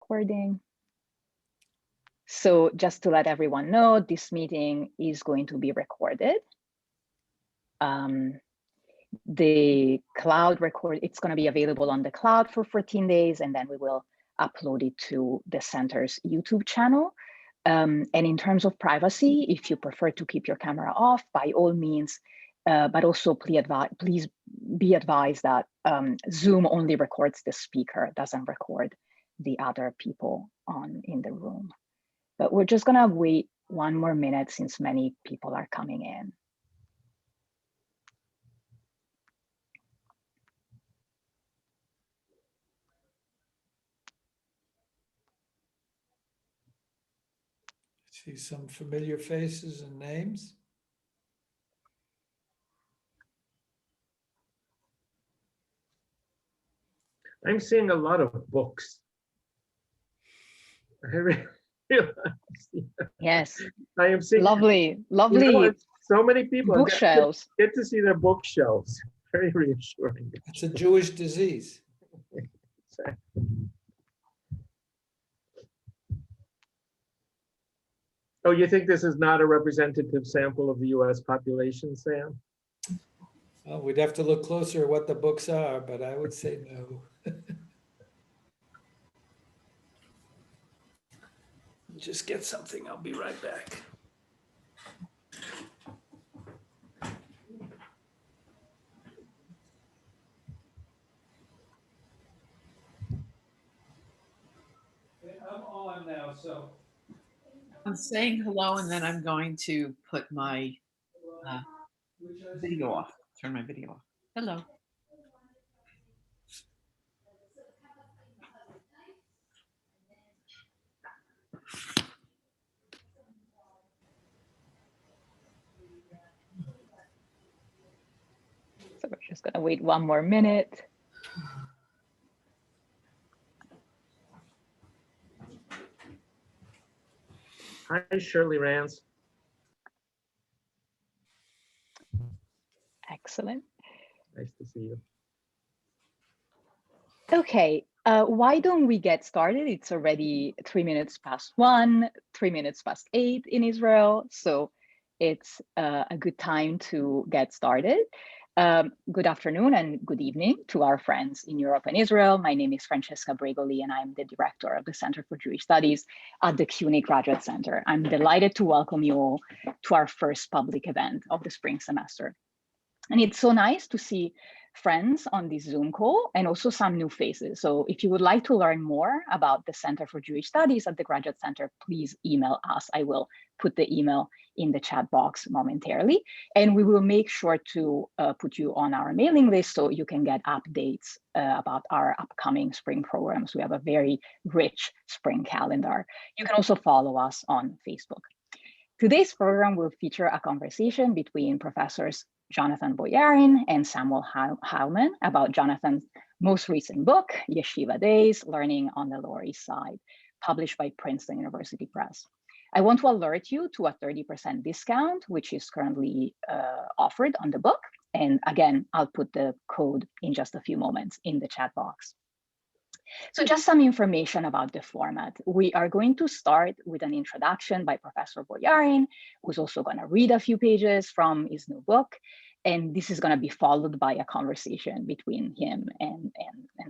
recording. So just to let everyone know, this meeting is going to be recorded. The cloud record, it's going to be available on the cloud for 14 days, and then we will upload it to the center's YouTube channel. And in terms of privacy, if you prefer to keep your camera off, by all means, but also please be advised that Zoom only records the speaker, doesn't record the other people in the room. But we're just gonna wait one more minute since many people are coming in. See some familiar faces and names. I'm seeing a lot of books. I realize, Yes, I am seeing lovely so many people. bookshelves. Get to see their bookshelves. Very reassuring. It's a Jewish disease. Oh, you think this is not a representative sample of the US population, Sam? Well, we'd have to look closer at what the books are, but I would say no. Just get something, I'll be right back. Okay, I'm on now, so. I'm saying hello, and then I'm going to put my video off, turn my video off. Hello. So we're just gonna wait one more minute. Hi, Shirley Rance. Excellent. Nice to see you. Okay, why don't we get started? It's already 3 minutes past 1, 3 minutes past 8 in Israel. So it's a good time to get started. Good afternoon and good evening to our friends in Europe and Israel. My name is Francesca Bregoli, and I'm the director of the Center for Jewish Studies at the Cuny Graduate Center. I'm delighted to welcome you all to our first public event of the spring semester. And it's so nice to see friends on this Zoom call and also some new faces. So if you would like to learn more about the Center for Jewish Studies at the Graduate Center, please email us. I will put the email in the chat box momentarily, and we will make sure to put you on our mailing list so you can get updates about our upcoming spring programs. We have a very rich spring calendar. You can also follow us on Facebook. Today's program will feature a conversation between professors Jonathan Boyarin and Samuel Heilman about Jonathan's most recent book, Yeshiva Days, Learning on the Lower East Side, published by Princeton University Press. I want to alert you to a 30% discount, which is currently offered on the book. And again, I'll put the code in just a few moments in the chat box. So just some information about the format. We are going to start with an introduction by Professor Boyarin, who's also going to read a few pages from his new book. And this is going to be followed by a conversation between him and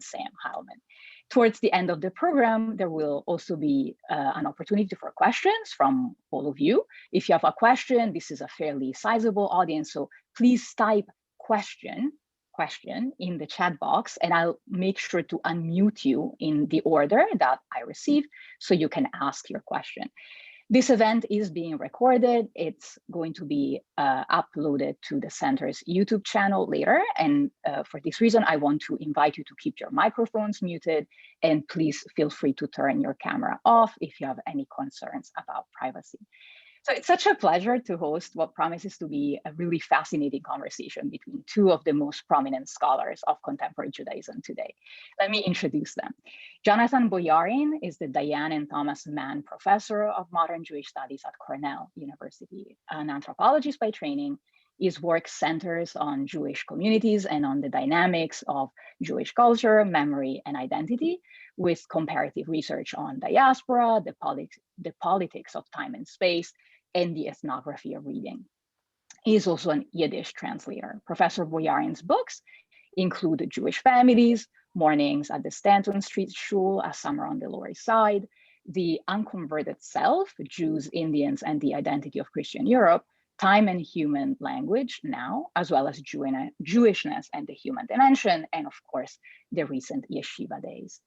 Sam Heilman. Towards the end of the program, there will also be an opportunity for questions from all of you. If you have a question, this is a fairly sizable audience, so please type question in the chat box, and I'll make sure to unmute you in the order that I received so you can ask your question. This event is being recorded. It's going to be uploaded to the center's YouTube channel later. And for this reason, I want to invite you to keep your microphones muted, and please feel free to turn your camera off if you have any concerns about privacy. So it's such a pleasure to host what promises to be a really fascinating conversation between two of the most prominent scholars of contemporary Judaism today. Let me introduce them. Jonathan Boyarin is the Diane and Thomas Mann Professor of Modern Jewish Studies at Cornell University, an anthropologist by training. His work centers on Jewish communities and on the dynamics of Jewish culture, memory, and identity, with comparative research on diaspora, the politics of time and space, and the ethnography of reading. He is also an Yiddish translator. Professor Boyarin's books include Jewish Families, Mornings at the Stanton Street Shul, A Summer on the Lower East Side, The Unconverted Self, Jews, Indians, and the Identity of Christian Europe, Time and Human Language Now, as well as Jewishness and the Human Dimension, and of course, the recent Yeshiva Days.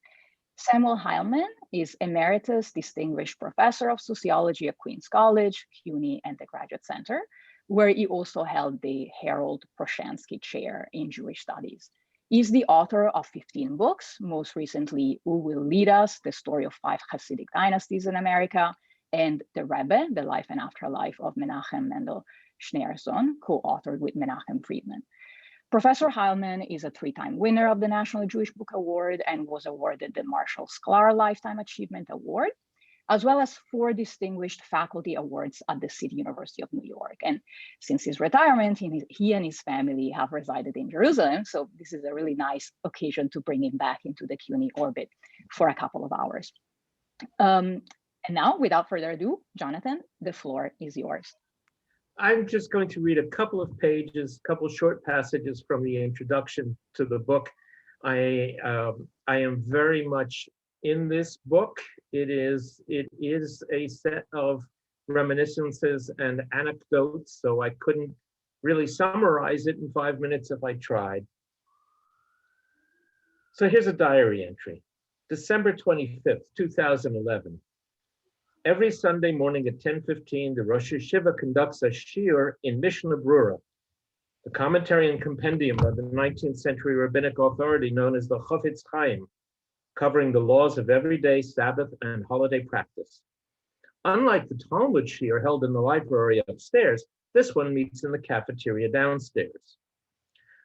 Samuel Heilman is Emeritus Distinguished Professor of Sociology at Queens College, Cuny, and the Graduate Center, where he also held the Harold Proshansky Chair in Jewish Studies. He's the author of 15 books, most recently, Who Will Lead Us? The Story of 5 Hasidic Dynasties in America, and The Rebbe, The Life and Afterlife of Menachem Mendel Schneerson, co-authored with Menachem Friedman. Professor Heilman is a 3-time winner of the National Jewish Book Award and was awarded the Marshall Sklar Lifetime Achievement Award, as well as 4 distinguished faculty awards at the City University of New York. And since his retirement, he and his family have resided in Jerusalem. So this is a really nice occasion to bring him back into the CUNY orbit for a couple of hours. And now, without further ado, Jonathan, the floor is yours. I'm just going to read a couple of pages, couple short passages from the introduction to the book. I am very much in this book. It is a set of reminiscences and anecdotes, so I couldn't really summarize it in 5 minutes if I tried. So here's a diary entry. December 25th, 2011. Every Sunday morning at 10:15, the Rosh Yeshiva conducts a shiur in Mishnah Brura, the commentary and compendium of the 19th century rabbinic authority known as the Chofetz Chaim, covering the laws of everyday Sabbath and holiday practice. Unlike the Talmud shiur held in the library upstairs, this one meets in the cafeteria downstairs.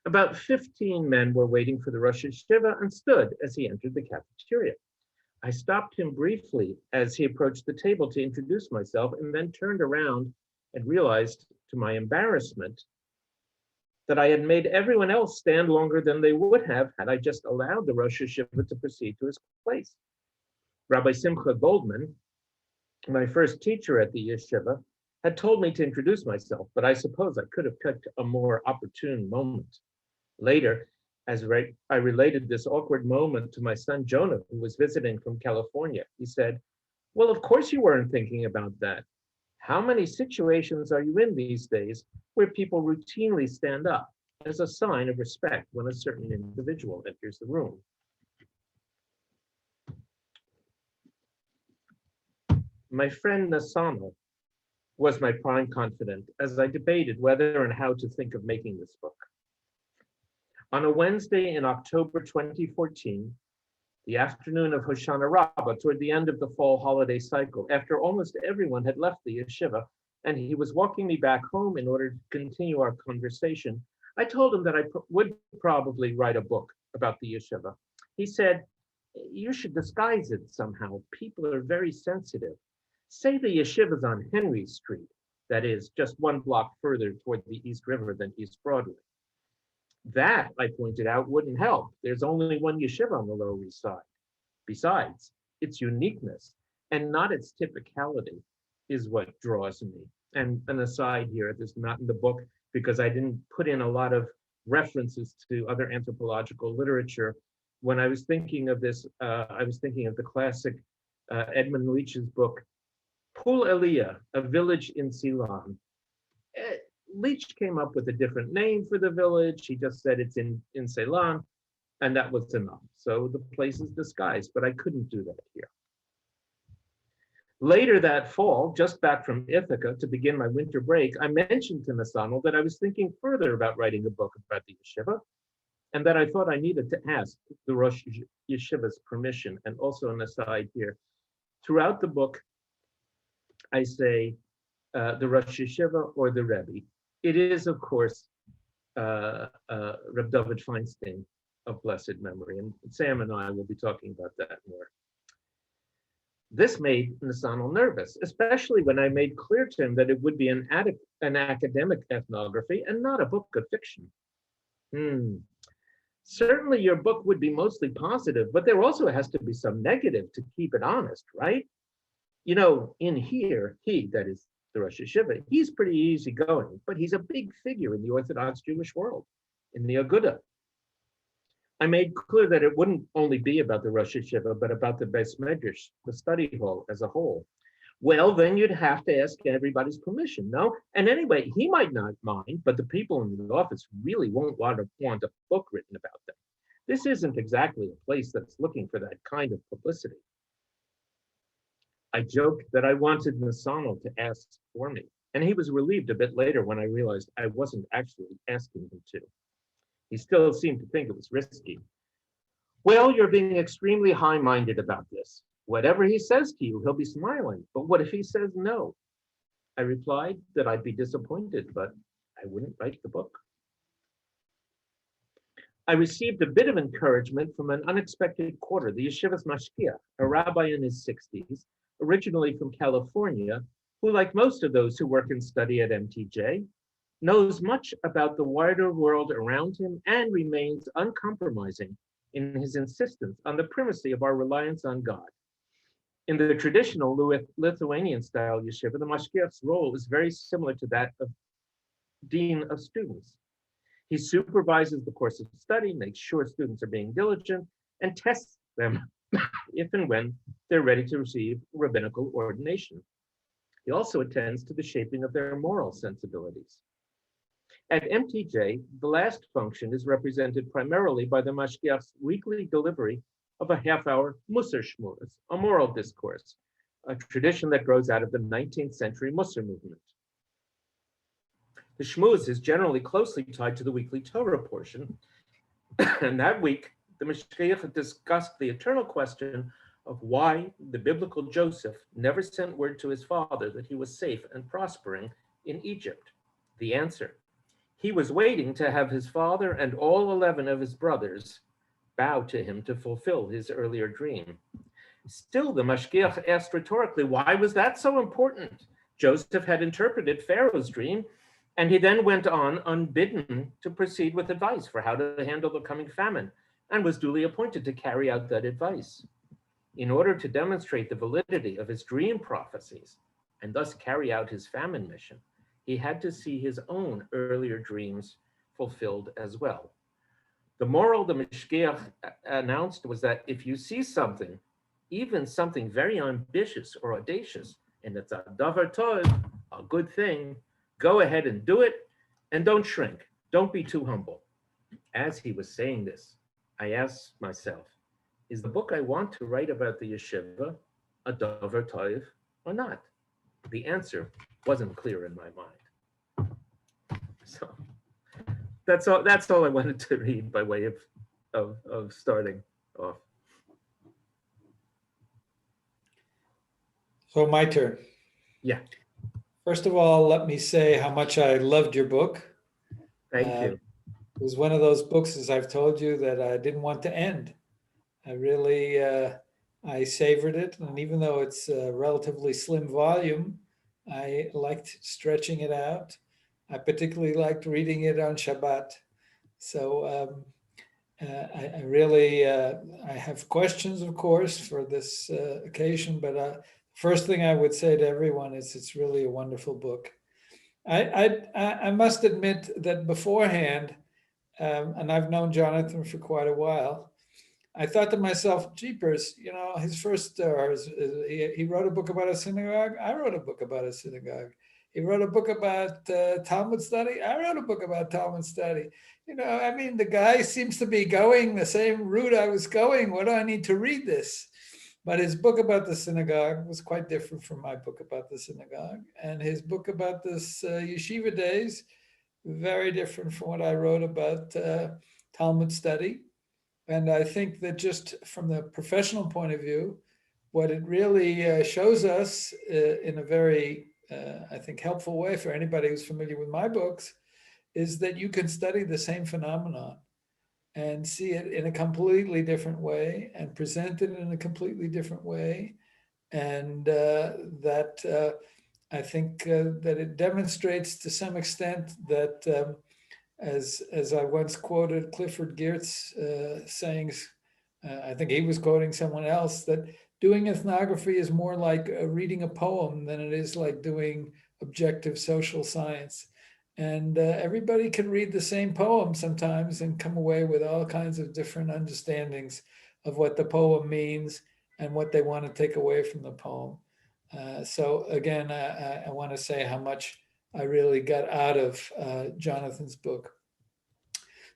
About 15 men were waiting for the Rosh Yeshiva and stood as he entered the cafeteria. I stopped him briefly as he approached the table to introduce myself, and then turned around and realized, to my embarrassment, that I had made everyone else stand longer than they would have had I just allowed the Rosh Yeshiva to proceed to his place. Rabbi Simcha Goldman, my first teacher at the yeshiva, had told me to introduce myself, but I suppose I could have picked a more opportune moment. Later, as I related this awkward moment to my son Jonah, who was visiting from California, he said, "Well, of course you weren't thinking about that. How many situations are you in these days where people routinely stand up as a sign of respect when a certain individual enters the room?" My friend Nasano was my prime confidant as I debated whether and how to think of making this book. On a Wednesday in October 2014, the afternoon of Hoshana Rabbah, toward the end of the fall holiday cycle, after almost everyone had left the yeshiva and he was walking me back home in order to continue our conversation, I told him that I would probably write a book about the yeshiva. He said, "You should disguise it somehow. People are very sensitive. Say the yeshiva's on Henry Street, that is, just 1 block further toward the East River than East Broadway." That, I pointed out, wouldn't help. There's only one yeshiva on the Lower East Side. Besides, its uniqueness, and not its typicality, is what draws me. And an aside here, this is not in the book because I didn't put in a lot of references to other anthropological literature. When I was thinking of this, I was thinking of the classic Edmund Leach's book, Pul Elia, A Village in Ceylon. Leach came up with a different name for the village. He just said it's in Ceylon, and that was enough. So the place is disguised, but I couldn't do that here. Later that fall, just back from Ithaca to begin my winter break, I mentioned to Nasano that I was thinking further about writing a book about the yeshiva, and that I thought I needed to ask the Rosh Yeshiva's permission. And also an aside here, throughout the book, I say the Rosh Yeshiva or the Rebbe. It is, of course, Reb David Feinstein of blessed memory, and Sam and I will be talking about that more. This made Nasano nervous, especially when I made clear to him that it would be an academic ethnography and not a book of fiction. Certainly your book would be mostly positive, but there also has to be some negative to keep it honest, right? You know, in here, he, that is the Rosh Yeshiva, he's pretty easygoing, but he's a big figure in the Orthodox Jewish world, in the Aguda. I made clear that it wouldn't only be about the Rosh Yeshiva, but about the Beis Medrash, the study hall as a whole. Well, then you'd have to ask everybody's permission, no? And anyway, he might not mind, but the people in the office really won't want a book written about them. This isn't exactly a place that's looking for that kind of publicity. I joked that I wanted Nasano to ask for me, and he was relieved a bit later when I realized I wasn't actually asking him to. He still seemed to think it was risky. Well, you're being extremely high-minded about this. Whatever he says to you, he'll be smiling. But what if he says no? I replied that I'd be disappointed, but I wouldn't write the book. I received a bit of encouragement from an unexpected quarter, the yeshiva's mashgiach, a rabbi in his 60s, originally from California, who, like most of those who work and study at MTJ, knows much about the wider world around him and remains uncompromising in his insistence on the primacy of our reliance on God. In the traditional Lithuanian-style yeshiva, the mashgiach's role is very similar to that of dean of students. He supervises the course of study, makes sure students are being diligent, and tests them if and when they're ready to receive rabbinical ordination. He also attends to the shaping of their moral sensibilities. At MTJ, the last function is represented primarily by the mashgiach's weekly delivery of a half-hour Musar Shmuz, a moral discourse, a tradition that grows out of the 19th century Musar movement. The Shmuz is generally closely tied to the weekly Torah portion, and that week, the mashgiach discussed the eternal question of why the biblical Joseph never sent word to his father that he was safe and prospering in Egypt. The answer: he was waiting to have his father and all 11 of his brothers bow to him to fulfill his earlier dream. Still, the mashgiach asked rhetorically, why was that so important? Joseph had interpreted Pharaoh's dream, and he then went on unbidden to proceed with advice for how to handle the coming famine, and was duly appointed to carry out that advice. In order to demonstrate the validity of his dream prophecies, and thus carry out his famine mission, he had to see his own earlier dreams fulfilled as well. The moral the mashgiach announced was that if you see something, even something very ambitious or audacious, and it's a davar tov, a good thing, go ahead and do it, and don't shrink. Don't be too humble. As he was saying this, I asked myself, is the book I want to write about the yeshiva a davar tov or not? The answer wasn't clear in my mind. So that's all I wanted to read by way of starting off. So my turn. Yeah. First of all, let me say how much I loved your book. Thank you. It was one of those books, as I've told you, that I didn't want to end. I really, I savored it. And even though it's a relatively slim volume, I liked stretching it out. I particularly liked reading it on Shabbat. So I really, I have questions, of course, for this occasion, but first thing I would say to everyone is it's really a wonderful book. I must admit that beforehand, and I've known Jonathan for quite a while, I thought to myself, jeepers, you know, his first, he wrote a book about a synagogue. I wrote a book about a synagogue. He wrote a book about Talmud study. I wrote a book about Talmud study. You know, I mean, the guy seems to be going the same route I was going. What do I need to read this? But his book about the synagogue was quite different from my book about the synagogue. And his book about this Yeshiva Days, very different from what I wrote about Talmud study. And I think that just from the professional point of view, what it really shows us in a very, I think, helpful way for anybody who's familiar with my books, is that you can study the same phenomenon and see it in a completely different way and present it in a completely different way. And that I think that it demonstrates to some extent that as I once quoted Clifford Geertz's sayings, I think he was quoting someone else, that doing ethnography is more like reading a poem than it is like doing objective social science. And everybody can read the same poem sometimes and come away with all kinds of different understandings of what the poem means and what they want to take away from the poem. So again, I want to say how much I really got out of Jonathan's book.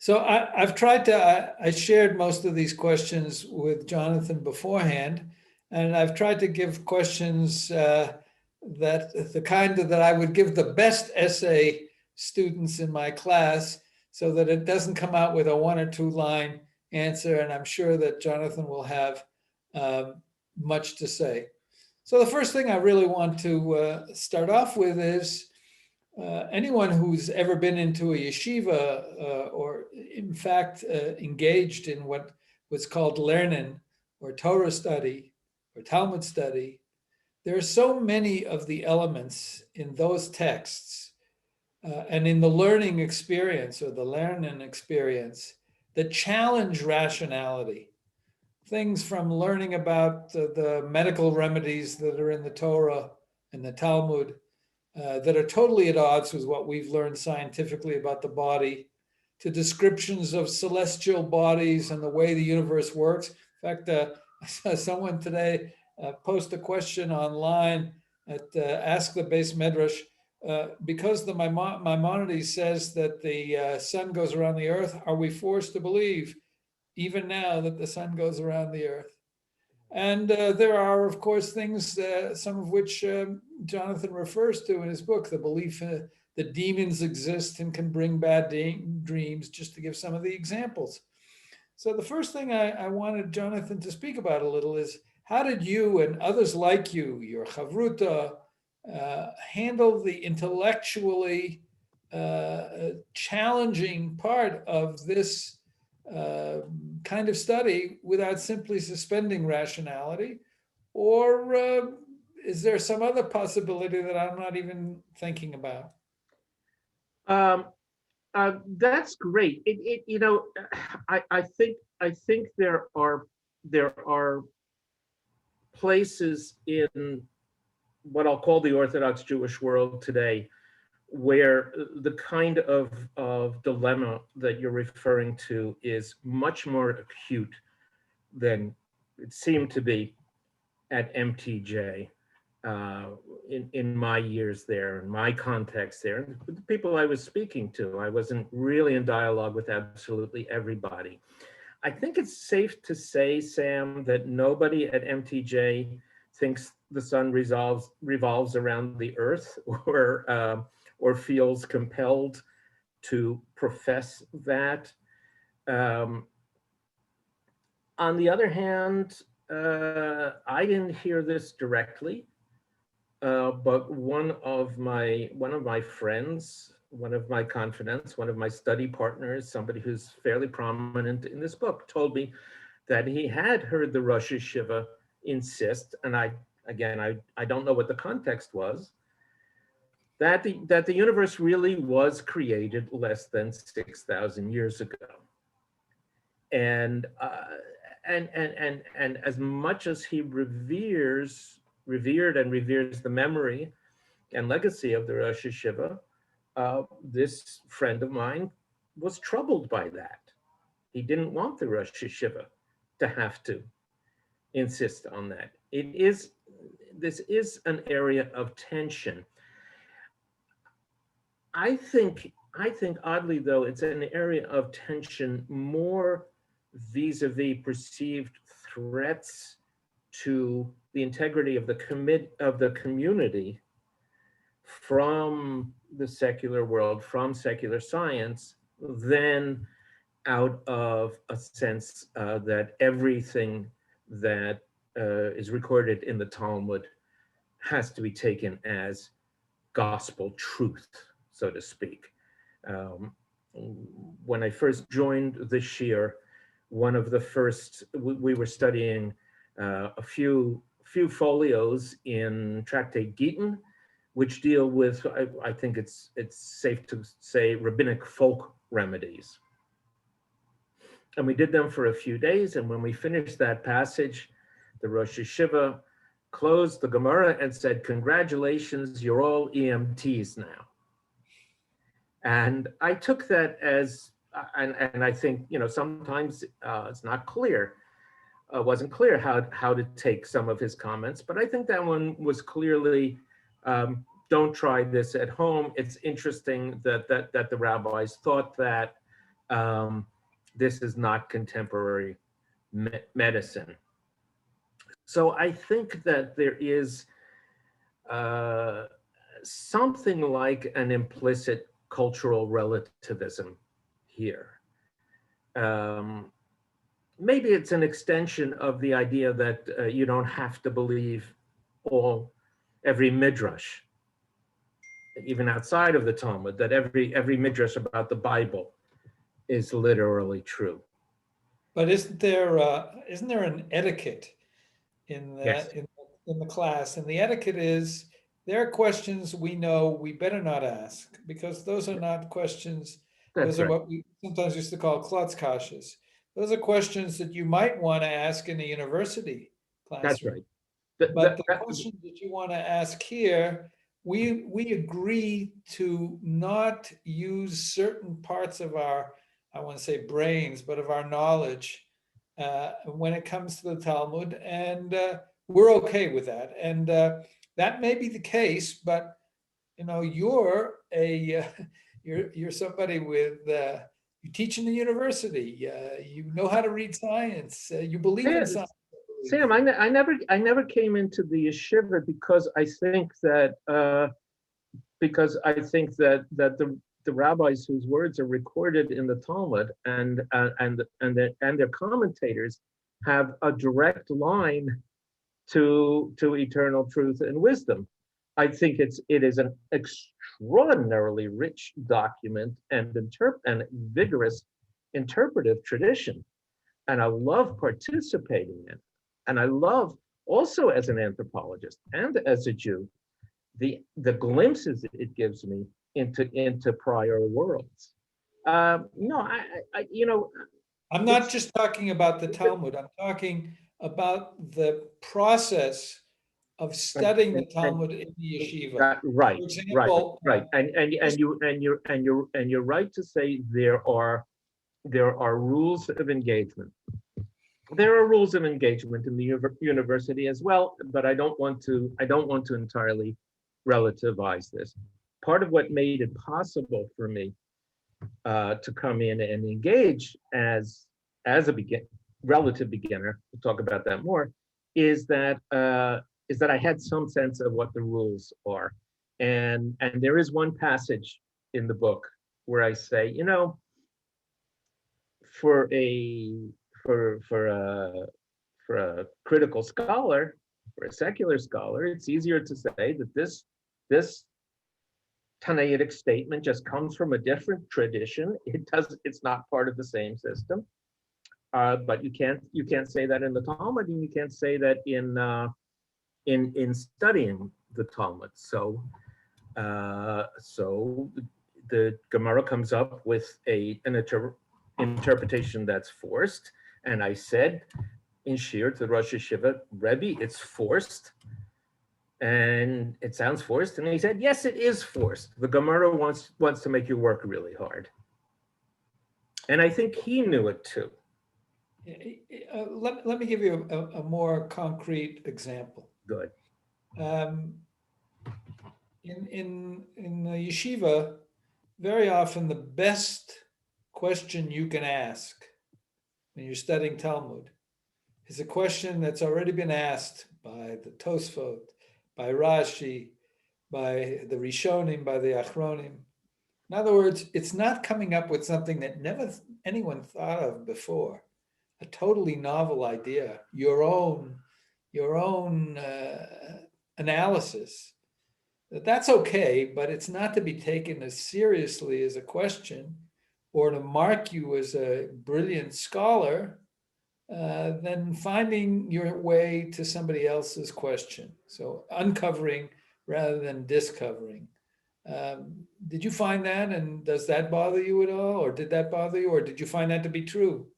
So I've tried to, I shared most of these questions with Jonathan beforehand, and I've tried to give questions that the kind that I would give the best essay students in my class, so that it doesn't come out with a 1 or 2 line answer. And I'm sure that Jonathan will have much to say. So the first thing I really want to start off with is anyone who's ever been into a yeshiva or in fact engaged in what was called lernen or Torah study or Talmud study, there are so many of the elements in those texts and in the learning experience or the lernen experience that challenge rationality. Things from learning about the medical remedies that are in the Torah and the Talmud that are totally at odds with what we've learned scientifically about the body, to descriptions of celestial bodies and the way the universe works. In fact, I saw someone today post a question online at Ask the Beis Medrash, because the Maimonides says that the sun goes around the earth, are we forced to believe even now that the sun goes around the earth? And there are, of course, things, some of which Jonathan refers to in his book, the belief that demons exist and can bring bad dreams, just to give some of the examples. So the first thing I wanted Jonathan to speak about a little is, how did you and others like you, your chavruta, handle the intellectually challenging part of this kind of study without simply suspending rationality? Or is there some other possibility that I'm not even thinking about? That's great. You know, I think there are places in what I'll call the Orthodox Jewish world today where the kind of dilemma that you're referring to is much more acute than it seemed to be at MTJ in my years there, in my context there. The people I was speaking to, I wasn't really in dialogue with absolutely everybody. I think it's safe to say, Sam, that nobody at MTJ thinks the sun revolves around the earth, or feels compelled to profess that. On the other hand, I didn't hear this directly, but one of my friends, one of my confidants, one of my study partners, somebody who's fairly prominent in this book, told me that he had heard the Rosh Yeshiva insist, and I don't know what the context was, that the universe really was created less than 6,000 years ago. And as much as he revered and reveres the memory and legacy of the Rosh Yeshiva, this friend of mine was troubled by that. He didn't want the Rosh Yeshiva to have to insist on that. This is an area of tension. I think oddly though, it's an area of tension more vis-a-vis perceived threats to the integrity of the community from the secular world, from secular science, than out of a sense that everything that is recorded in the Talmud has to be taken as gospel truth, so to speak. When I first joined this year, one of the first, we were studying a few folios in Tractate Gittin, which deal with, I think it's safe to say, rabbinic folk remedies. And we did them for a few days. And when we finished that passage, the Rosh Yeshiva closed the Gemara and said, "Congratulations, you're all EMTs now." And I took that as, and I think, sometimes it's not clear, wasn't clear how to take some of his comments, but I think that one was clearly, don't try this at home. It's interesting that the rabbis thought that this is not contemporary medicine. So I think that there is something like an implicit cultural relativism here. Maybe it's an extension of the idea that you don't have to believe every midrash, even outside of the Talmud, that every midrash about the Bible is literally true. But isn't there an etiquette in the, Yes. in the class? And the etiquette is, there are questions we know we better not ask, because those are not questions. Those are what we sometimes used to call klotzkashas. Those are questions that you might want to ask in a university classroom. That's right. But the questions that you want to ask here, we agree to not use certain parts of our, I want to say brains, but of our knowledge when it comes to the Talmud, and we're okay with that. And that may be the case, but you're somebody with you teach in the university. You know how to read science. You believe in science. Sam, I never came into the yeshiva because I think that the rabbis whose words are recorded in the Talmud and their commentators have a direct line to eternal truth and wisdom. I think it is an extraordinarily rich document and vigorous interpretive tradition, and I love participating in it. And I love, also as an anthropologist and as a Jew, the glimpses it gives me into prior worlds. I'm not just talking about the Talmud. I'm talking about the process of studying the Talmud in the yeshiva. Right, for example, right. And you're right to say there are rules of engagement. There are rules of engagement in the university as well, but I don't want to entirely relativize this. Part of what made it possible for me to come in and engage as a relative beginner, we'll talk about that more, is that I had some sense of what the rules are. And there is one passage in the book where I say, for a critical scholar, for a secular scholar, it's easier to say that this Tanaitic statement just comes from a different tradition. It's not part of the same system. But you can't say that in the Talmud, and you can't say that in studying the Talmud. So the Gemara comes up with an interpretation that's forced. And I said in Shir to the Rosh Yeshiva, Rebbe, it's forced. And it sounds forced. And he said, yes, it is forced. The Gemara wants to make you work really hard. And I think he knew it too. Let me give you a more concrete example. Good. In the yeshiva, very often the best question you can ask when you're studying Talmud is a question that's already been asked by the Tosfot, by Rashi, by the Rishonim, by the Achronim. In other words, it's not coming up with something that never anyone thought of before, a totally novel idea, your own analysis. That's okay, but it's not to be taken as seriously as a question or to mark you as a brilliant scholar, then finding your way to somebody else's question. So uncovering rather than discovering. Did you find that, and does that bother you at all, or did that bother you, or did you find that to be true?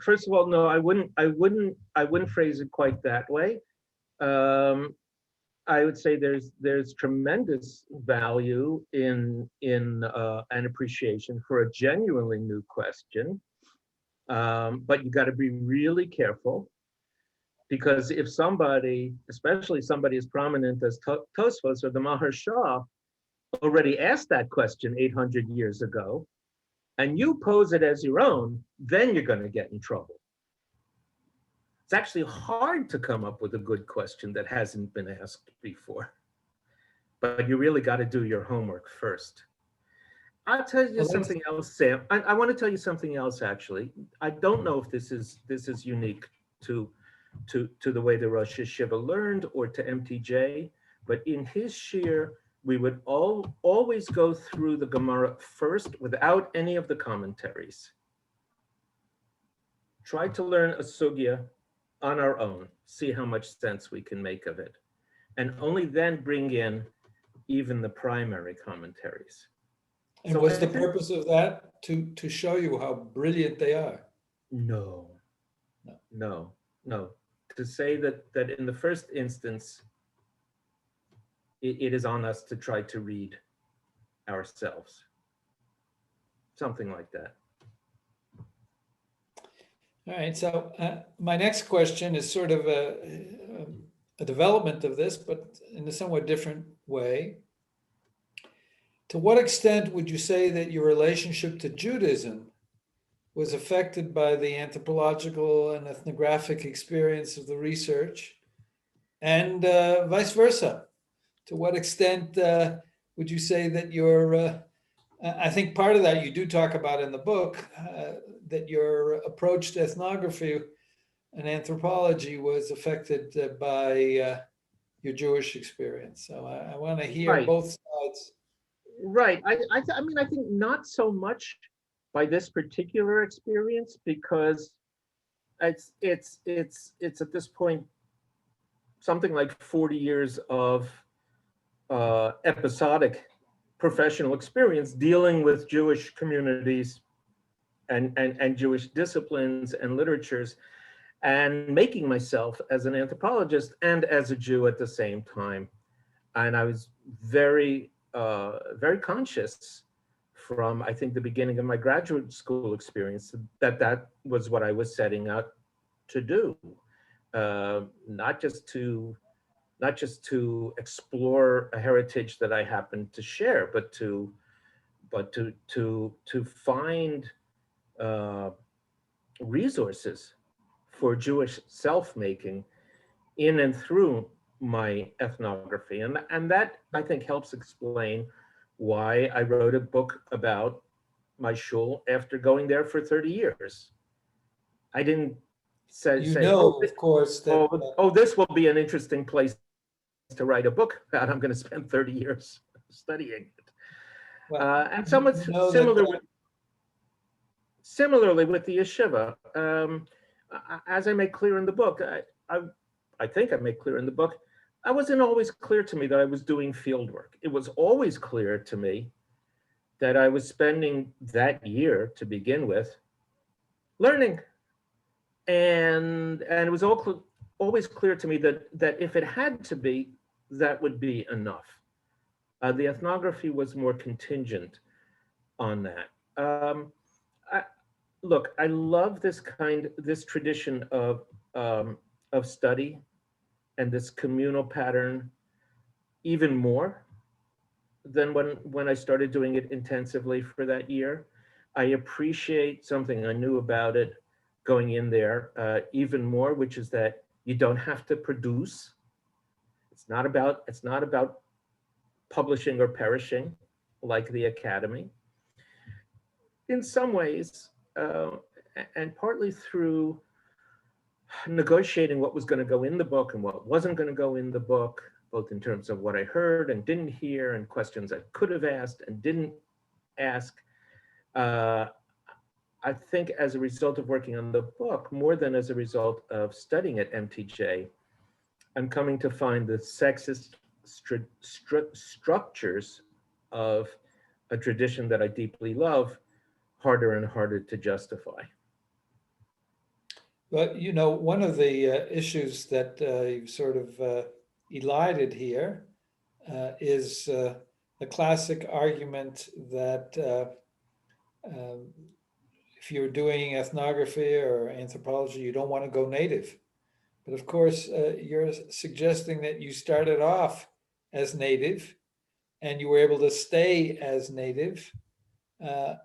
First of all, no, I wouldn't phrase it quite that way. I would say there's tremendous value in an appreciation for a genuinely new question, but you got to be really careful, because if somebody, especially somebody as prominent as Tosfos or the Maharshal, already asked that question 800 years ago, and you pose it as your own, then you're going to get in trouble. It's actually hard to come up with a good question that hasn't been asked before, but you really got to do your homework first. I'll tell you something else, Sam. I want to tell you something else, actually. I don't know if this is unique to the way the Rosh Yeshiva learned or to MTJ, but in his shir, we would always go through the Gemara first without any of the commentaries. Try to learn a sugya on our own, see how much sense we can make of it, and only then bring in even the primary commentaries. And So what's the purpose of that? To show you how brilliant they are? No. To say that in the first instance, it is on us to try to read ourselves. Something like that. All right, so my next question is sort of a development of this, but in a somewhat different way. To what extent would you say that your relationship to Judaism was affected by the anthropological and ethnographic experience of the research, and vice versa? To what extent would you say that your, I think part of that you do talk about in the book, that your approach to ethnography and anthropology was affected by your Jewish experience. So I want to hear both sides. Right. I mean, I think not so much by this particular experience, because it's at this point something like 40 years of episodic professional experience dealing with Jewish communities and Jewish disciplines and literatures, and making myself as an anthropologist and as a Jew at the same time. And I was very conscious from, I think, the beginning of my graduate school experience that was what I was setting out to do, not just to explore a heritage that I happened to share, but to find resources for Jewish self-making in and through my ethnography. And that, I think, helps explain why I wrote a book about my shul after going there for 30 years. I didn't say, of course, that, this will be an interesting place to write a book about. I'm going to spend 30 years studying it. well, And somewhat similarly with the yeshiva, as I make clear in the book, I think I make clear in the book, it wasn't always clear to me that I was doing field work. It was always clear to me that I was spending that year to begin with learning. And it was always clear to me that if it had to be, that would be enough. The ethnography was more contingent on that. Look, I love this tradition of study and this communal pattern even more than when I started doing it intensively for that year. I appreciate something I knew about it going in there even more, which is that you don't have to produce. It's not about publishing or perishing like the academy. In some ways, and partly through negotiating what was going to go in the book and what wasn't going to go in the book, both in terms of what I heard and didn't hear and questions I could have asked and didn't ask. I think as a result of working on the book, more than as a result of studying at MTJ, I'm coming to find the sexist structures of a tradition that I deeply love harder and harder to justify. But, you know, one of the issues that you've sort of elided here is the classic argument that if you're doing ethnography or anthropology, you don't want to go native. But of course, you're suggesting that you started off as native and you were able to stay as native. I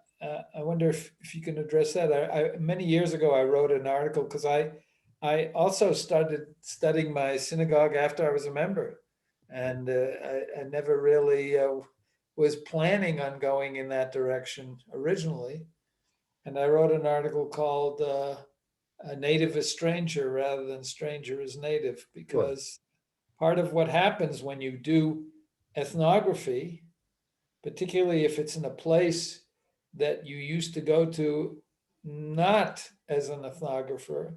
wonder if you can address that. Many years ago, I wrote an article because I also started studying my synagogue after I was a member. And I never really was planning on going in that direction originally. And I wrote an article called "A Native is Stranger" rather than "Stranger is Native," because part of what happens when you do ethnography, particularly if it's in a place that you used to go to not as an ethnographer,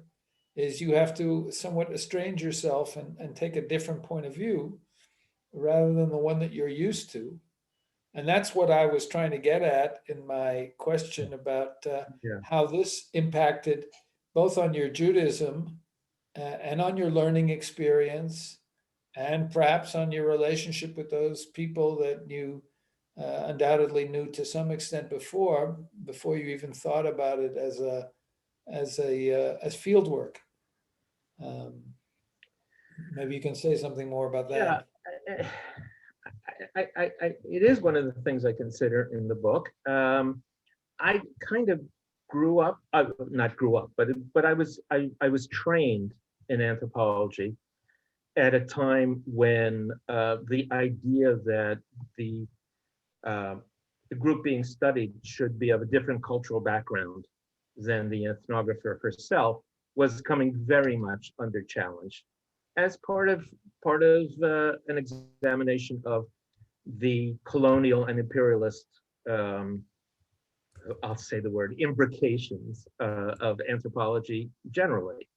is you have to somewhat estrange yourself and take a different point of view rather than the one that you're used to. And that's what I was trying to get at in my question about how this impacted both on your Judaism and on your learning experience, and perhaps on your relationship with those people that you undoubtedly knew to some extent before you even thought about it as field work. Maybe you can say something more about that. Yeah. It is one of the things I consider in the book. I kind of grew up, not grew up, but I was trained in anthropology at a time when the idea that the group being studied should be of a different cultural background than the ethnographer herself was coming very much under challenge as part of an examination of the colonial and imperialist, I'll say the word, imbrications of anthropology generally.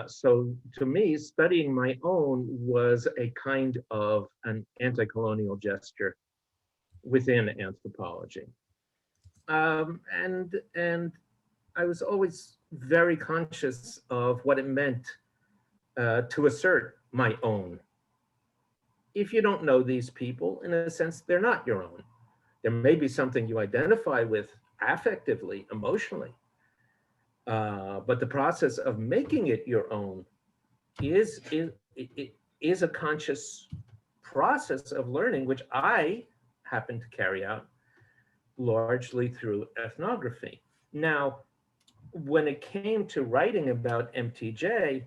So to me, studying my own was a kind of an anti-colonial gesture within anthropology. And I was always very conscious of what it meant to assert my own. If you don't know these people, in a sense, they're not your own. There may be something you identify with affectively, emotionally, but the process of making it your own is a conscious process of learning, which I happen to carry out largely through ethnography. Now, when it came to writing about MTJ,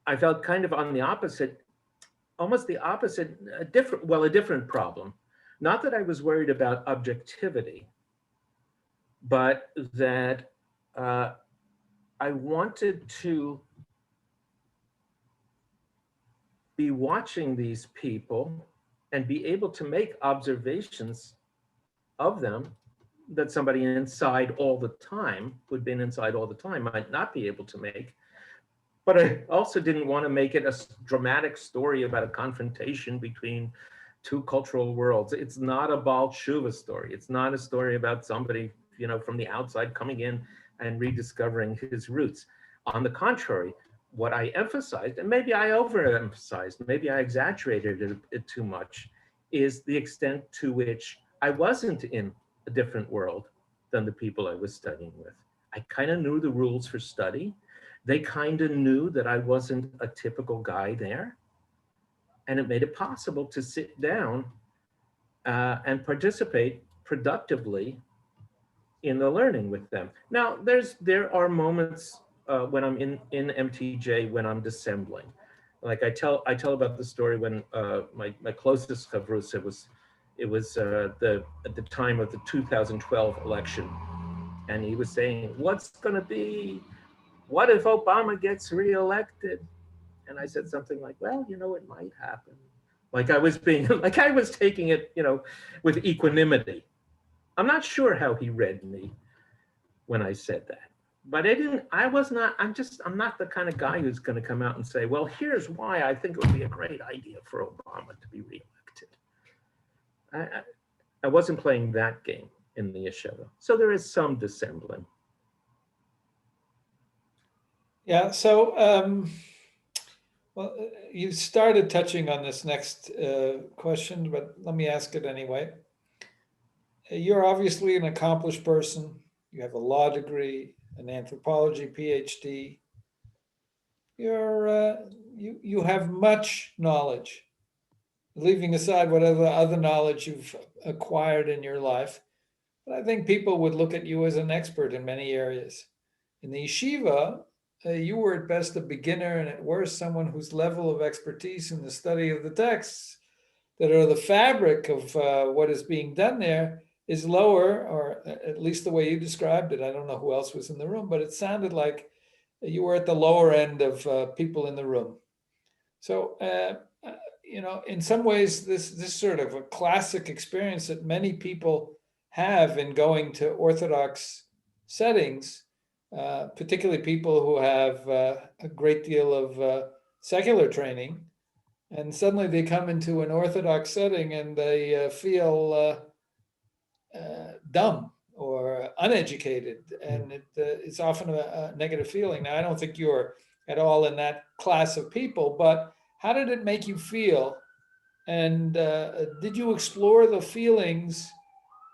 I felt kind of on the opposite, almost the opposite, a different problem. Not that I was worried about objectivity, but that I wanted to be watching these people and be able to make observations of them that somebody inside all the time, who'd been inside all the time, might not be able to make. But I also didn't want to make it a dramatic story about a confrontation between two cultural worlds. It's not a Baal Tshuva story. It's not a story about somebody, from the outside coming in and rediscovering his roots. On the contrary, what I emphasized, and maybe I overemphasized, maybe I exaggerated it too much, is the extent to which I wasn't in a different world than the people I was studying with. I kind of knew the rules for study. They kind of knew that I wasn't a typical guy there. And it made it possible to sit down and participate productively in the learning with them. Now, there are moments when I'm in MTJ when I'm dissembling. Like I tell about the story when my closest chavrus, it was at the time of the 2012 election, and he was saying, "What's going to be? What if Obama gets reelected?" And I said something like, "Well, it might happen." Like I was taking it, with equanimity. I'm not sure how he read me when I said that, but I'm not the kind of guy who's going to come out and say, well, here's why I think it would be a great idea for Obama to be reelected. I wasn't playing that game in the yeshiva. So there is some dissembling. Yeah, so well, you started touching on this next question, but let me ask it anyway. You're obviously an accomplished person. You have a law degree, an anthropology PhD. You have much knowledge, leaving aside whatever other knowledge you've acquired in your life. But I think people would look at you as an expert in many areas. In the yeshiva, you were at best a beginner and at worst someone whose level of expertise in the study of the texts that are the fabric of what is being done there is lower, or at least the way you described it. I don't know who else was in the room, but it sounded like you were at the lower end of people in the room. So, in some ways, this sort of a classic experience that many people have in going to Orthodox settings, particularly people who have a great deal of secular training, and suddenly they come into an Orthodox setting and they feel dumb or uneducated, and it's often a negative feeling. Now, I don't think you're at all in that class of people, but how did it make you feel? And did you explore the feelings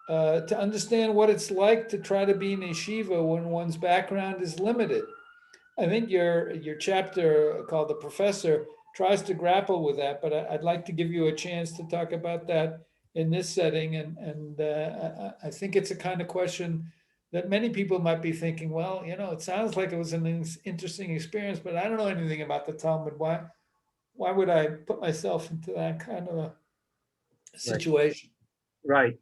to understand what it's like to try to be in yeshiva when one's background is limited? I think your chapter called The Professor tries to grapple with that, but I'd like to give you a chance to talk about that in this setting. And I think it's a kind of question that many people might be thinking, well, it sounds like it was an interesting experience, but I don't know anything about the Talmud. Why would I put myself into that kind of a situation? Right.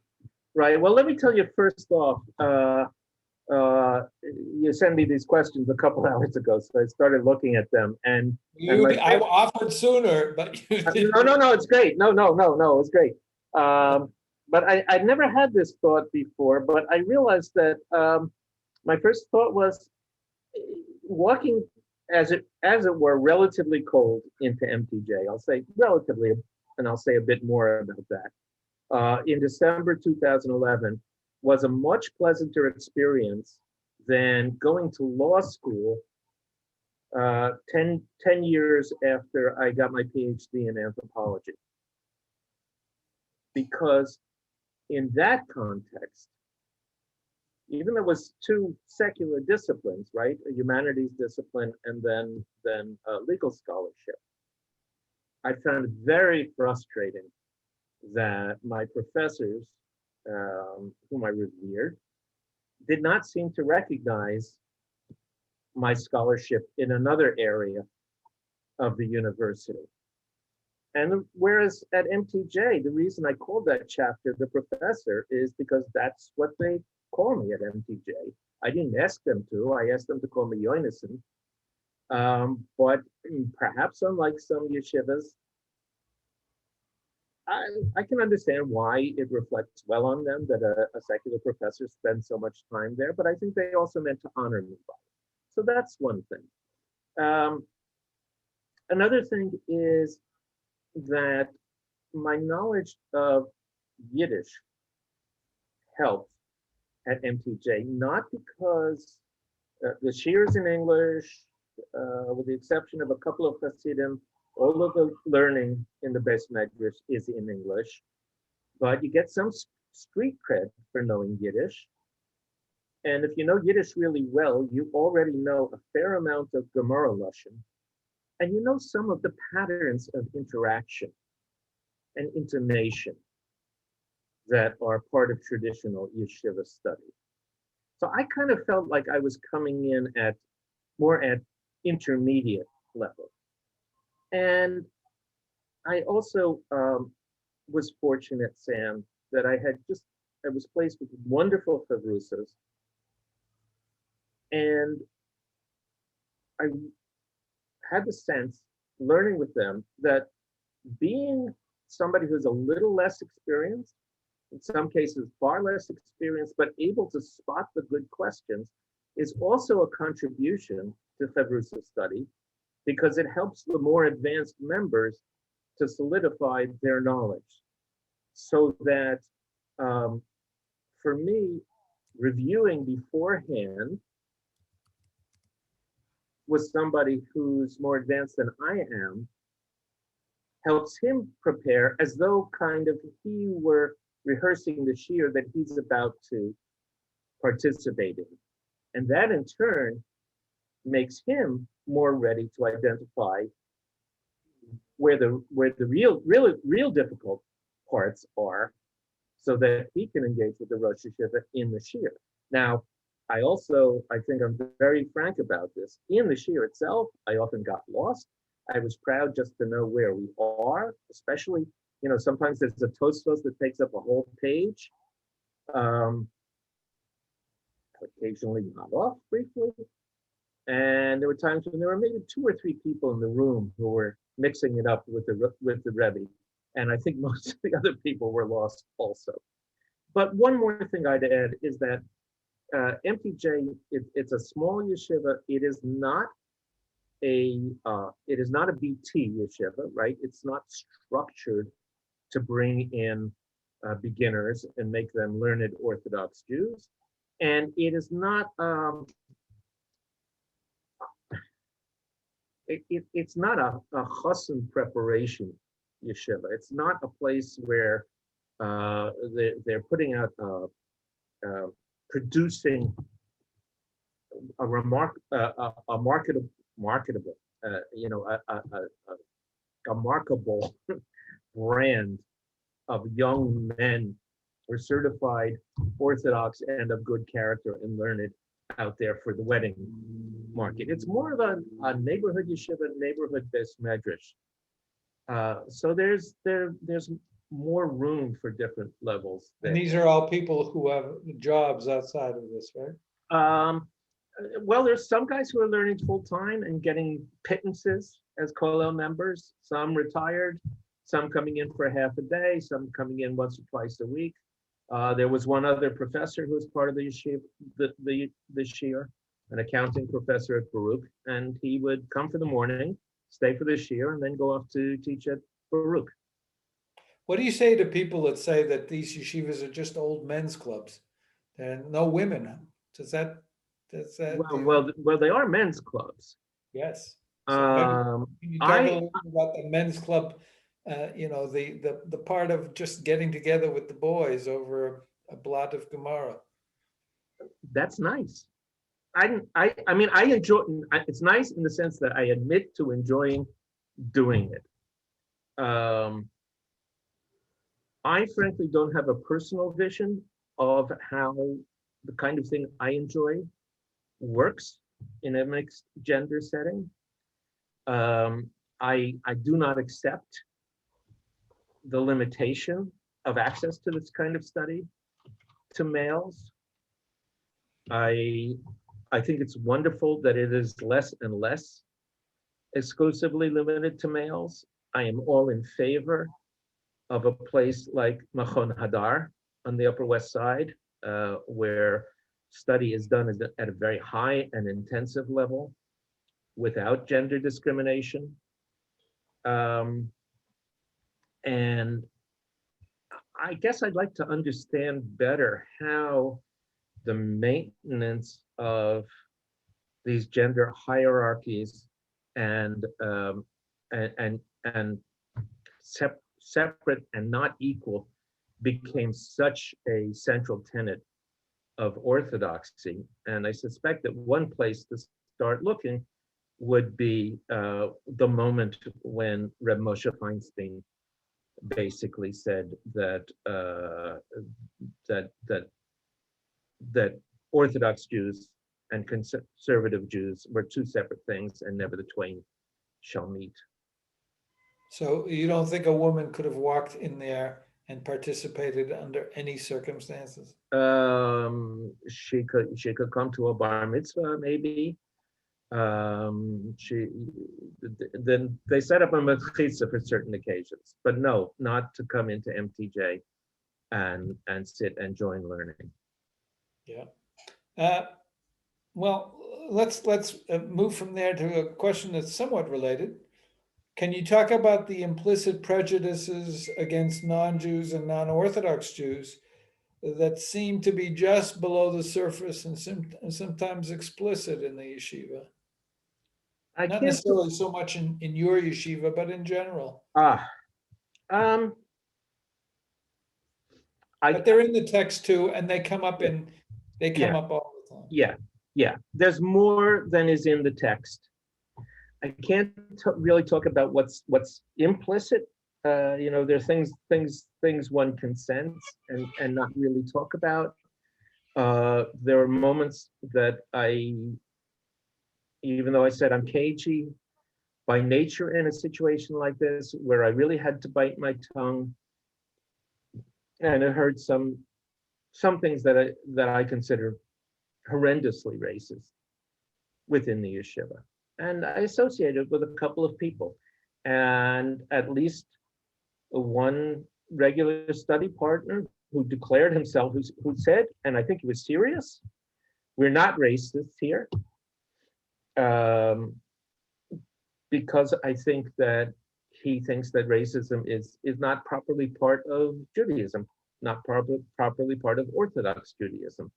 Well, let me tell you first off, you sent me these questions a couple hours ago, so I started looking at them. And I offered sooner, but you didn't. No, it's great. No, it's great. But I'd never had this thought before, but I realized that my first thought was walking, as it were, relatively cold into MTJ. I'll say relatively, and I'll say a bit more about that. In December 2011 was a much pleasanter experience than going to law school 10 years after I got my PhD in anthropology. Because in that context, even though it was two secular disciplines, right? A humanities discipline and then legal scholarship, I found it very frustrating that my professors, whom I revered, did not seem to recognize my scholarship in another area of the university. And whereas at MTJ, the reason I called that chapter The Professor is because that's what they call me at MTJ. I didn't ask them to. I asked them to call me Yonason. But perhaps unlike some yeshivas, I can understand why it reflects well on them that a secular professor spends so much time there, but I think they also meant to honor me by it. So that's one thing. Another thing is that my knowledge of Yiddish helped at MTJ, not because the shiur's in English, with the exception of a couple of Hasidim, all of the learning in the Beis Medrash is in English, but you get some street cred for knowing Yiddish. And if you know Yiddish really well, you already know a fair amount of Gemara Lashon, and you know some of the patterns of interaction and intonation that are part of traditional yeshiva study. So I kind of felt like I was coming in more at intermediate level. And I also was fortunate, Sam, that I was placed with wonderful chavrusas. And I had the sense, learning with them, that being somebody who's a little less experienced, in some cases far less experienced, but able to spot the good questions, is also a contribution to Chavrusa study because it helps the more advanced members to solidify their knowledge. So that for me, reviewing beforehand with somebody who's more advanced than I am helps him prepare as though kind of he were rehearsing the shiur that he's about to participate in. And that in turn makes him more ready to identify where the real difficult parts are, so that he can engage with the Rosh Yeshiva in the shiur. Now, I think I'm very frank about this. In the shiur itself, I often got lost. I was proud just to know where we are, especially, sometimes there's a Tosfos that takes up a whole page. Occasionally not off briefly. And there were times when there were maybe 2 or 3 people in the room who were mixing it up with the Rebbe. And I think most of the other people were lost also. But one more thing I'd add is that MTJ, it's a small yeshiva. It is not a BT yeshiva, right? It's not structured to bring in beginners and make them learned Orthodox Jews. And it is not, it's not a chassan preparation yeshiva. It's not a place where they're putting out, producing a marketable, a markable brand of young men who are certified Orthodox and of good character and learned out there for the wedding market. It's more of a neighborhood yeshiva, neighborhood-based medrash. So there's more room for different levels. And these are all people who have jobs outside of this, right? Well, there's some guys who are learning full-time and getting pittances as kollel members. Some retired, some coming in for a half a day, some coming in once or twice a week. There was one other professor who was part of the yeshiva, the shiur, an accounting professor at Baruch, and he would come for the morning, stay for the shiur, and then go off to teach at Baruch. What do you say to people that say that these yeshivas are just old men's clubs and no women? Does that? Well, they are men's clubs. Yes. So can you talk a little bit about the men's club? The part of just getting together with the boys over a blot of Gemara. That's nice. I mean, I enjoy. It's nice in the sense that I admit to enjoying doing it. I frankly don't have a personal vision of how the kind of thing I enjoy works in a mixed gender setting. I do not accept the limitation of access to this kind of study to males. I think it's wonderful that it is less and less exclusively limited to males. I am all in favor of a place like Machon Hadar on the Upper West Side, where study is done at a very high and intensive level without gender discrimination. And I guess I'd like to understand better how the maintenance of these gender hierarchies and separate and not equal became such a central tenet of orthodoxy. And I suspect that one place to start looking would be the moment when Reb Moshe Feinstein basically said that that Orthodox Jews and conservative Jews were 2 separate things, and never the twain shall meet. So you don't think a woman could have walked in there and participated under any circumstances? She could come to a bar mitzvah, maybe. Then they set up a mechitza for certain occasions, but no, not to come into MTJ and sit and join learning. Yeah. Well, let's move from there to a question that's somewhat related. Can you talk about the implicit prejudices against non-Jews and non-Orthodox Jews that seem to be just below the surface and sometimes explicit in the yeshiva? I Not can't. necessarily so much in your yeshiva, but in general. Um, But they're in the text too, and they come up Yeah. all the time. Yeah. There's more than is in the text. I can't really talk about what's implicit. There are things one can sense and not really talk about. There are moments that even though I said I'm cagey by nature in a situation like this, where I really had to bite my tongue, and I heard some things that I consider horrendously racist within the yeshiva. And I associated with a couple of people, and at least one regular study partner who declared himself, who said, and I think he was serious, we're not racists here, because I think that he thinks that racism is not properly part of Judaism, not properly part of Orthodox Judaism,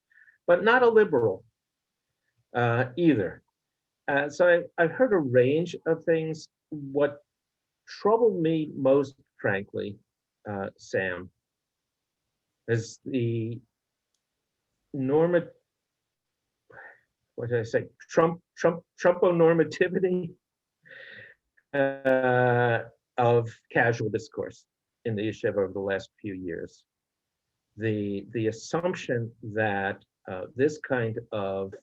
but not a liberal either. So I've heard a range of things. What troubled me most, frankly, Sam, is the what did I say? Trumpo-normativity of casual discourse in the yeshiva over the last few years. The assumption that this kind of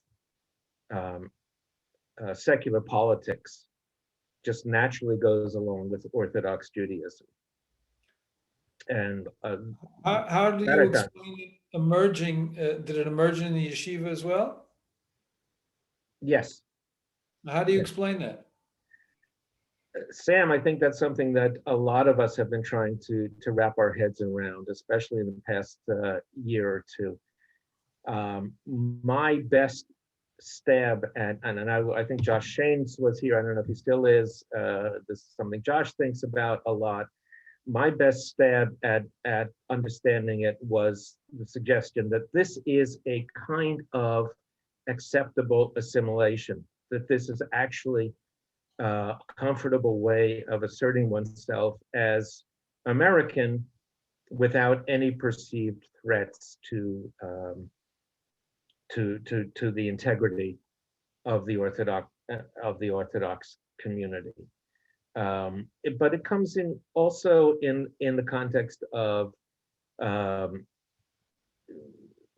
secular politics just naturally goes along with Orthodox Judaism. And how do you explain it emerging? Did it emerge in the yeshiva as well? Yes. How do you explain that? Sam, I think that's something that a lot of us have been trying to wrap our heads around, especially in the past year or two. My best stab at, and I think Josh Shanes was here, I don't know if he still is, this is something Josh thinks about a lot. My best stab at understanding it was the suggestion that this is a kind of acceptable assimilation, that this is actually a comfortable way of asserting oneself as American without any perceived threats to the integrity of the Orthodox community. But it comes in also in the context of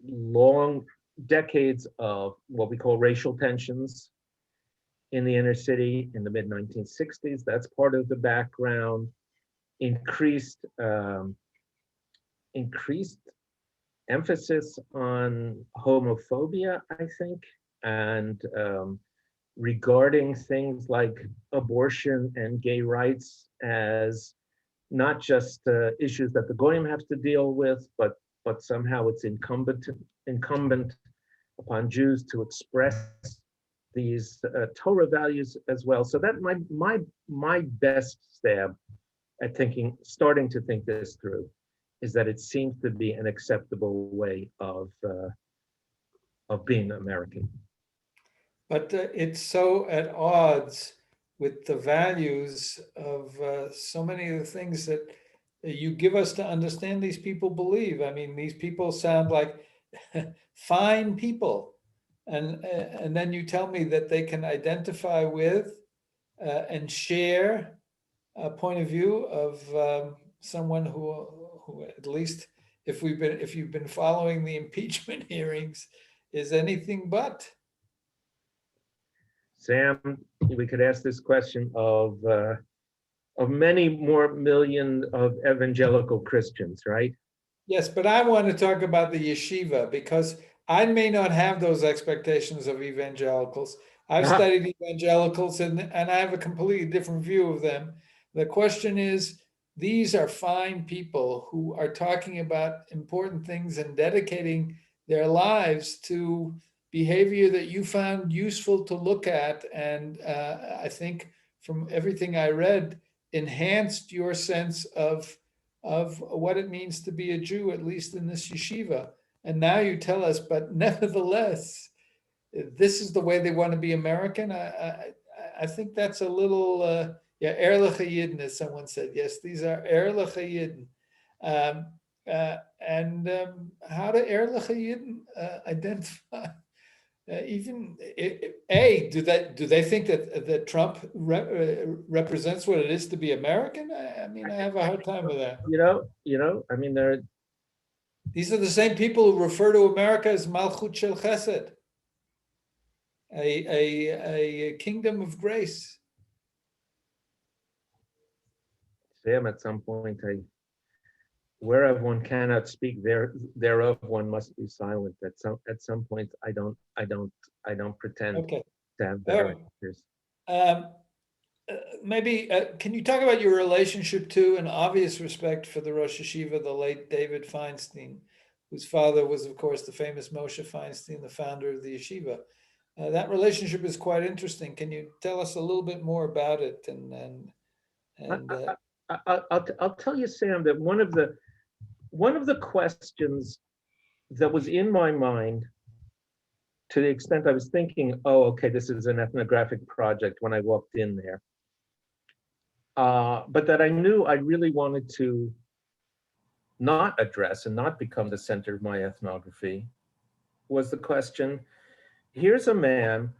long decades of what we call racial tensions in the inner city in the mid-1960s. That's part of the background. Increased emphasis on homophobia, I think, and regarding things like abortion and gay rights as not just issues that the Goyim have to deal with, but somehow it's incumbent upon Jews to express these Torah values as well. So that my best stab at starting to think this through, is that it seems to be an acceptable way of being American. But it's so at odds with the values of so many of the things that you give us to understand these people believe. I mean, these people sound like fine people. And then you tell me that they can identify with and share a point of view of someone who at least if you've been following the impeachment hearings, is anything but. Sam, we could ask this question of many more million of evangelical Christians, right? Yes, but I want to talk about the yeshiva, because I may not have those expectations of evangelicals. I've studied evangelicals and I have a completely different view of them. The question is, these are fine people who are talking about important things and dedicating their lives to behavior that you found useful to look at, and I think from everything I read, enhanced your sense of what it means to be a Jew, at least in this yeshiva. And now you tell us, but nevertheless, this is the way they want to be American. I think that's a little, yeah, Ehrliche Yidden, as someone said. Yes, these are Ehrliche Yidden. How do Ehrliche Yidden identify? Do they think that Trump represents what it is to be American? I mean, I have a hard time with that. I mean, These are the same people who refer to America as Malchut Shel Chesed, a kingdom of grace. Sam, at some point, whereof one cannot speak, thereof one must be silent. At some point, I don't pretend to have better answers. Maybe can you talk about your relationship to and obvious respect for the Rosh Yeshiva, the late David Feinstein, whose father was, of course, the famous Moshe Feinstein, the founder of the yeshiva. That relationship is quite interesting. Can you tell us a little bit more about it? I'll tell you, Sam, that one of the questions that was in my mind, to the extent I was thinking, oh, okay, this is an ethnographic project when I walked in there, but that I knew I really wanted to not address and not become the center of my ethnography, was the question: here's a man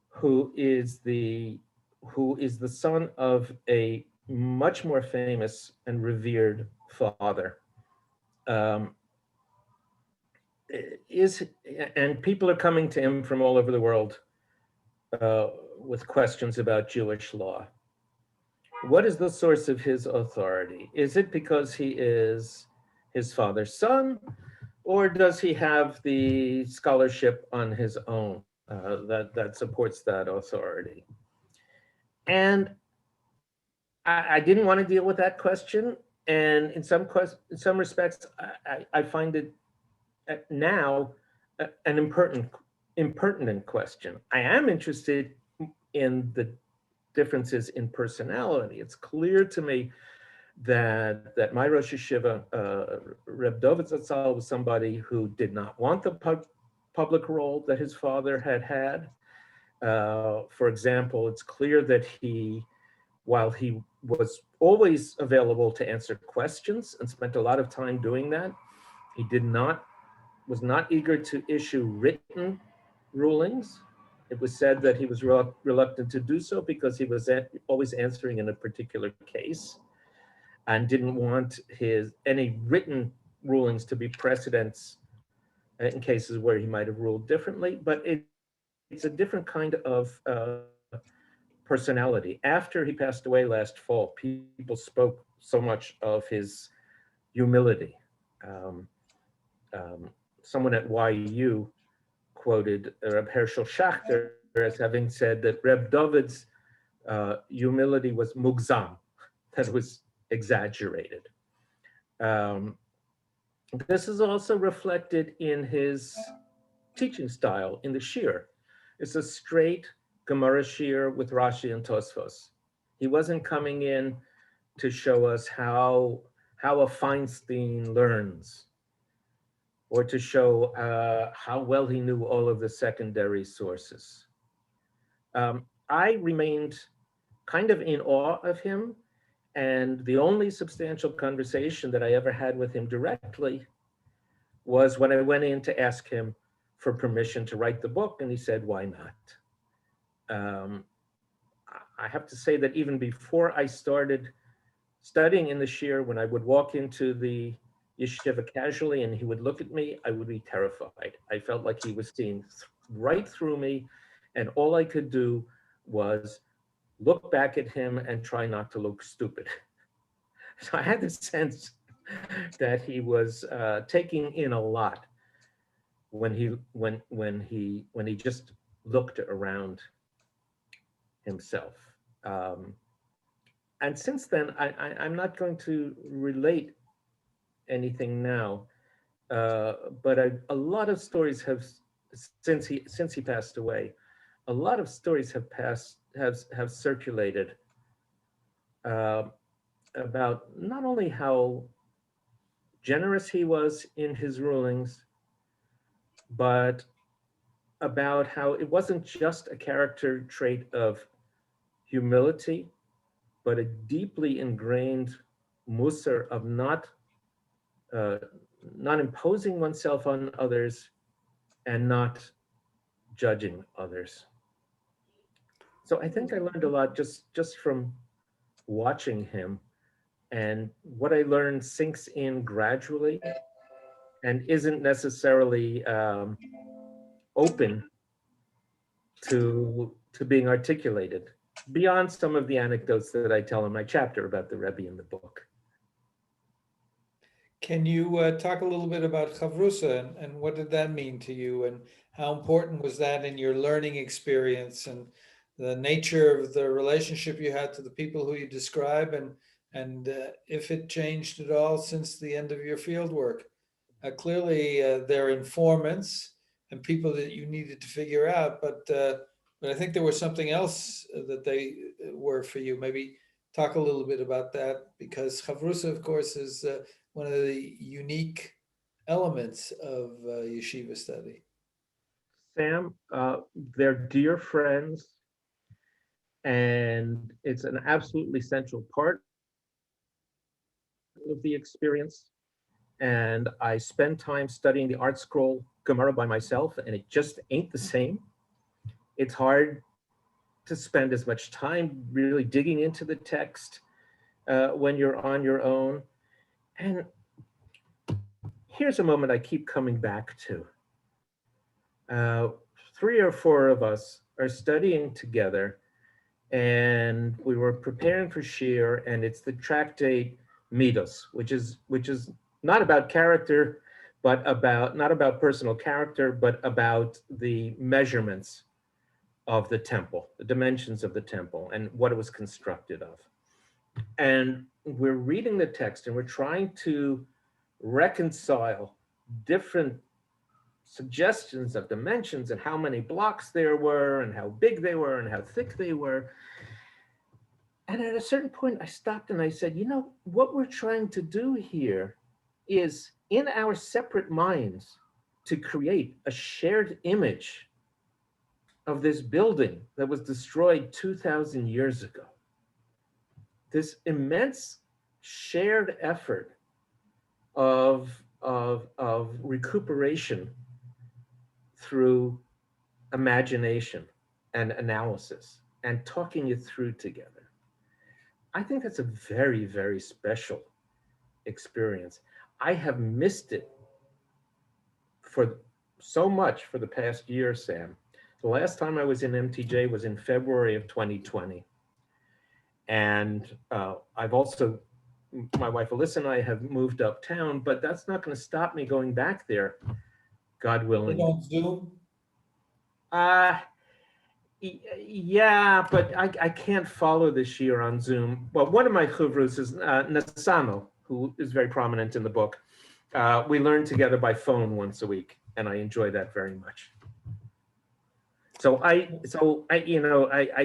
who is the son of a much more famous and revered father. And people are coming to him from all over the world with questions about Jewish law. What is the source of his authority? Is it because he is his father's son, or does he have the scholarship on his own that supports that authority? And I didn't want to deal with that question. And in some respects, I find it now an impertinent question. I am interested in the differences in personality. It's clear to me that my Rosh Yeshiva, Reb Dovid Zatzal, was somebody who did not want the public role that his father had. For example, it's clear that while he was always available to answer questions and spent a lot of time doing that, he was not eager to issue written rulings. It was said that he was reluctant to do so because he was always answering in a particular case and didn't want any written rulings to be precedents in cases where he might have ruled differently. But it's a different kind of personality. After he passed away last fall, people spoke so much of his humility. Someone at YU quoted Reb Hershel Schachter as having said that Reb Dovid's humility was mugzam, that was exaggerated. This is also reflected in his teaching style in the shir. It's a straight Gemara shir with Rashi and Tosfos. He wasn't coming in to show us how a Feinstein learns, or to show how well he knew all of the secondary sources. I remained kind of in awe of him, and the only substantial conversation that I ever had with him directly was when I went in to ask him for permission to write the book, and he said, why not? I have to say that even before I started studying in the shir, when I would walk into the yeshiva casually and he would look at me, I would be terrified. I felt like he was seeing right through me, and all I could do was look back at him and try not to look stupid. So I had the sense that he was taking in a lot when he just looked around himself. And since then, I'm not going to relate anything now, but a lot of stories have since he passed away, a lot of stories have circulated uh, about not only how generous he was in his rulings, but about how it wasn't just a character trait of humility, but a deeply ingrained musar of uh, not imposing oneself on others and not judging others. So I think I learned a lot just from watching him, and what I learned sinks in gradually and isn't necessarily open to being articulated beyond some of the anecdotes that I tell in my chapter about the Rebbe in the book. Can you talk a little bit about chavrusa and what did that mean to you, and how important was that in your learning experience, and the nature of the relationship you had to the people who you describe, and if it changed at all since the end of your field work? Clearly, they're informants and people that you needed to figure out, but I think there was something else that they were for you. Maybe talk a little bit about that, because chavrusa, of course, is one of the unique elements of yeshiva study. Sam, they're dear friends, and it's an absolutely central part of the experience. And I spend time studying the Art Scroll Gemara by myself, and it just ain't the same. It's hard to spend as much time really digging into the text when you're on your own. And here's a moment I keep coming back to. 3 or 4 of us are studying together, and we were preparing for Shir, and it's the tractate Midos, which is not about character, but not about personal character, but about the measurements of the temple, the dimensions of the temple, and what it was constructed of. And we're reading the text, and we're trying to reconcile different suggestions of dimensions and how many blocks there were and how big they were and how thick they were. And at a certain point, I stopped and I said, you know, what we're trying to do here is, in our separate minds, to create a shared image of this building that was destroyed 2,000 years ago. This immense shared effort of recuperation through imagination and analysis and talking it through together. I think that's a very, very special experience. I have missed it for so much for the past year, Sam. The last time I was in MTJ was in February of 2020. And I've also, my wife Alyssa and I have moved uptown, but that's not going to stop me going back there, God willing. On Zoom? Yeah, but I can't follow this year on Zoom. Well, one of my chuvrus is Nasano, who is very prominent in the book. We learn together by phone once a week, and I enjoy that very much. So I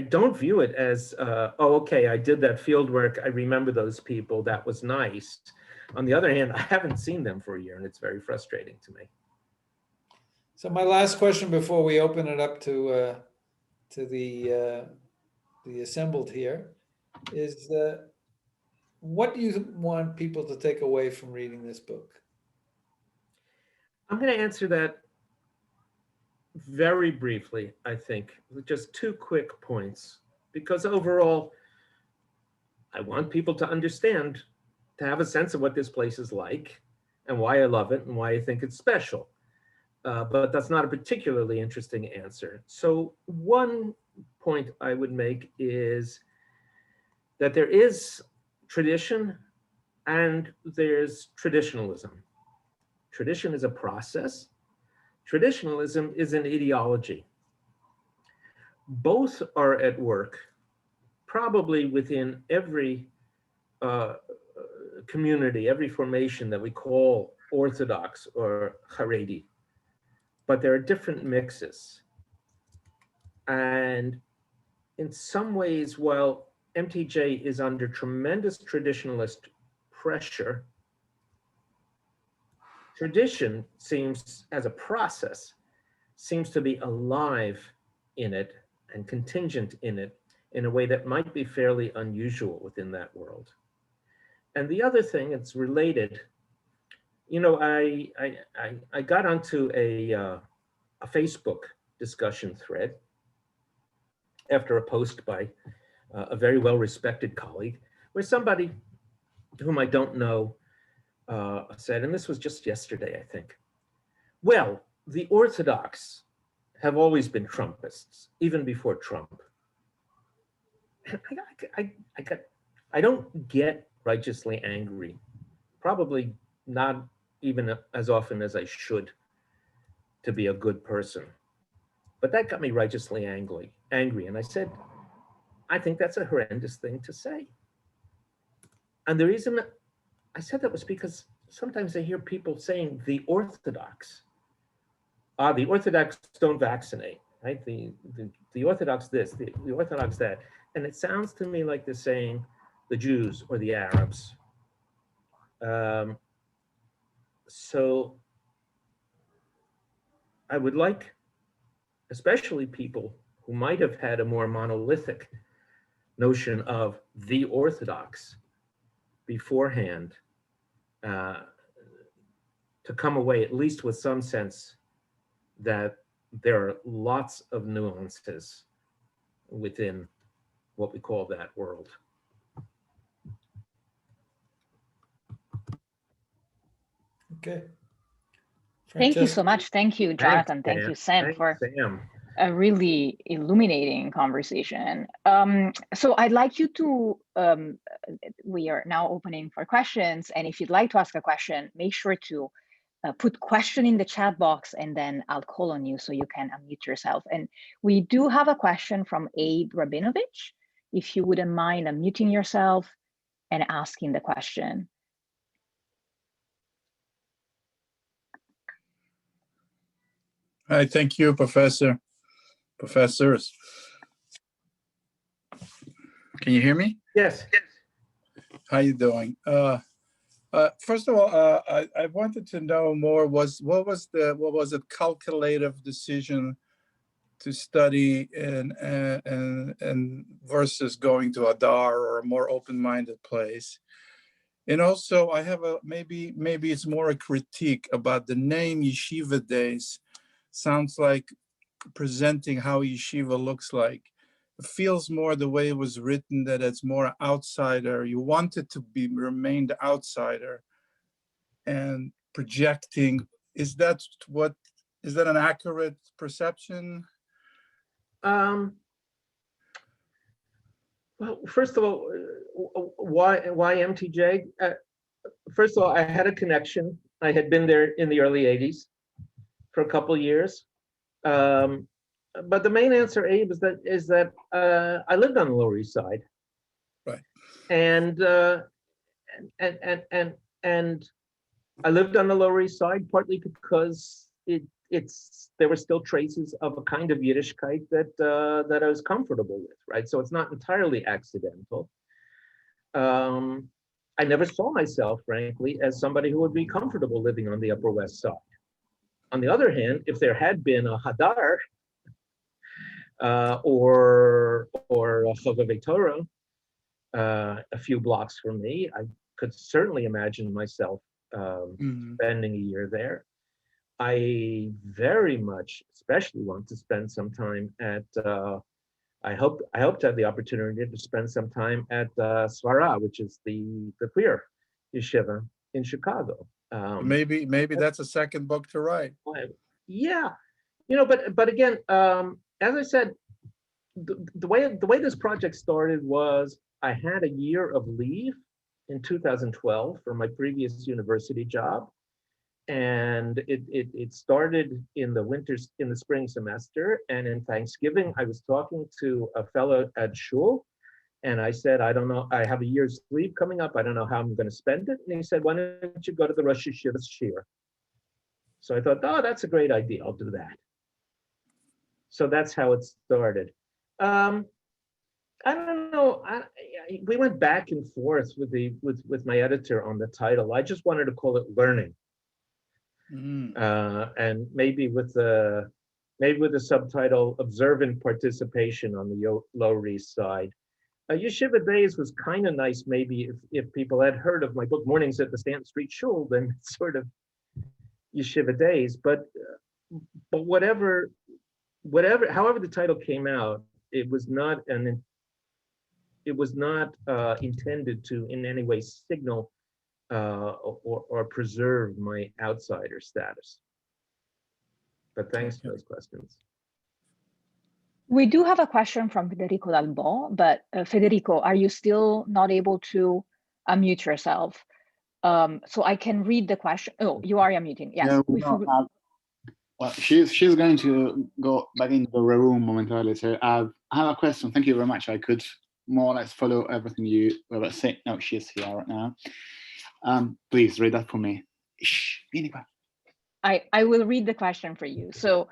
don't view it as, oh, okay, I did that field work. I remember those people. That was nice. On the other hand, I haven't seen them for a year, and it's very frustrating to me. So my last question before we open it up to the assembled here is, what do you want people to take away from reading this book? I'm going to answer that very briefly, I think, with just 2 quick points, because overall, I want people to understand, to have a sense of what this place is like and why I love it and why I think it's special. But that's not a particularly interesting answer. So one point I would make is that there is tradition and there's traditionalism. Tradition is a process. Traditionalism is an ideology. Both are at work, probably within every community, every formation that we call Orthodox or Haredi. but there are different mixes. And in some ways, while MTJ is under tremendous traditionalist pressure, tradition seems, as a process, seems to be alive in it and contingent in it in a way that might be fairly unusual within that world. And the other thing, it's related, you know, I got onto a Facebook discussion thread after a post by a very well-respected colleague, where somebody whom I don't know said, and this was just yesterday, I think, well, the Orthodox have always been Trumpists, even before Trump. I don't get righteously angry, probably not even as often as I should to be a good person. But that got me righteously angry. And I said, I think that's a horrendous thing to say. And the reason I said that was because sometimes I hear people saying the Orthodox. The Orthodox don't vaccinate, right? The Orthodox this, the Orthodox that. And it sounds to me like they're saying the Jews or the Arabs. So I would like, especially people who might have had a more monolithic notion of the Orthodox beforehand, to come away at least with some sense that there are lots of nuances within what we call that world. Okay. Thank you so Francesca? much. Thank you, Jonathan. Thank you, Sam, Thanks, for Sam. a really illuminating conversation. So I'd like you to, we are now opening for questions. And if you'd like to ask a question, make sure to put question in the chat box, and then I'll call on you so you can unmute yourself. And we do have a question from Abe Rabinovich. If you wouldn't mind unmuting yourself and asking the question. Hi, thank you, professors. Can you hear me? Yes. How you doing? First of all, I wanted to know more. What was the calculative decision to study and versus going to Adar or a more open-minded place? And also, I have a maybe it's more a critique about the name Yeshiva Days. Sounds like presenting how yeshiva looks like. It feels more the way it was written, that it's more outsider. You want it to remain the outsider and projecting. Is that an accurate perception? Well, first of all, why MTJ? First of all, I had a connection. I had been there in the early 80s for a couple of years. But the main answer, Abe, is that I lived on the Lower East Side. Right. And I lived on the Lower East Side partly because there were still traces of a kind of Yiddishkeit that I was comfortable with, right? So it's not entirely accidental. I never saw myself, frankly, as somebody who would be comfortable living on the Upper West Side. On the other hand, if there had been a Hadar or a Chovevei Torah a few blocks from me, I could certainly imagine myself spending a year there. I very much, especially want to spend some time at. I hope to have the opportunity to spend some time at Svara, which is the queer yeshiva in Chicago. Maybe that's a second book to write. Yeah, but again, as I said, the way this project started was I had a year of leave in 2012 for my previous university job, and it started in the spring semester, and in Thanksgiving I was talking to a fellow at shul, and I said, I don't know, I have a year's leave coming up, I don't know how I'm going to spend it. And he said, why don't you go to the Rosh Yeshiva's shiur? So I thought, oh, that's a great idea. I'll do that. So that's how it started. I don't know. We went back and forth with my editor on the title. I just wanted to call it Learning, and maybe with the subtitle Observant Participation on the Lower East Side. Yeshiva Days was kind of nice, maybe if people had heard of my book Mornings at the Stanton Street Shul, then it's sort of Yeshiva Days. But however the title came out, it was not intended to in any way signal or preserve my outsider status. But thanks for those questions. We do have a question from Federico Dalbo, but Federico, are you still not able to unmute yourself? So I can read the question. Oh, you are unmuting. Yes. Yeah, well, she's going to go back into the room momentarily. So I have a question. Thank you very much. I could more or less follow everything you were saying. No, she's here right now. Please read that for me. I will read the question for you. So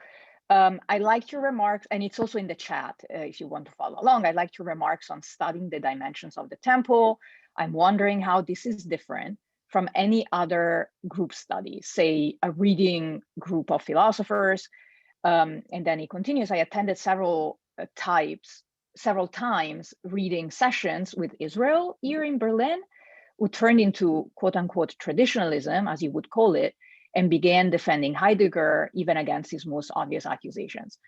I liked your remarks, and it's also in the chat if you want to follow along. I liked your remarks on studying the dimensions of the temple. I'm wondering how this is different from any other group study, say a reading group of philosophers. And then he continues, I attended several times reading sessions with Israel here in Berlin, who turned into quote unquote traditionalism, as you would call it, and began defending Heidegger even against his most obvious accusations.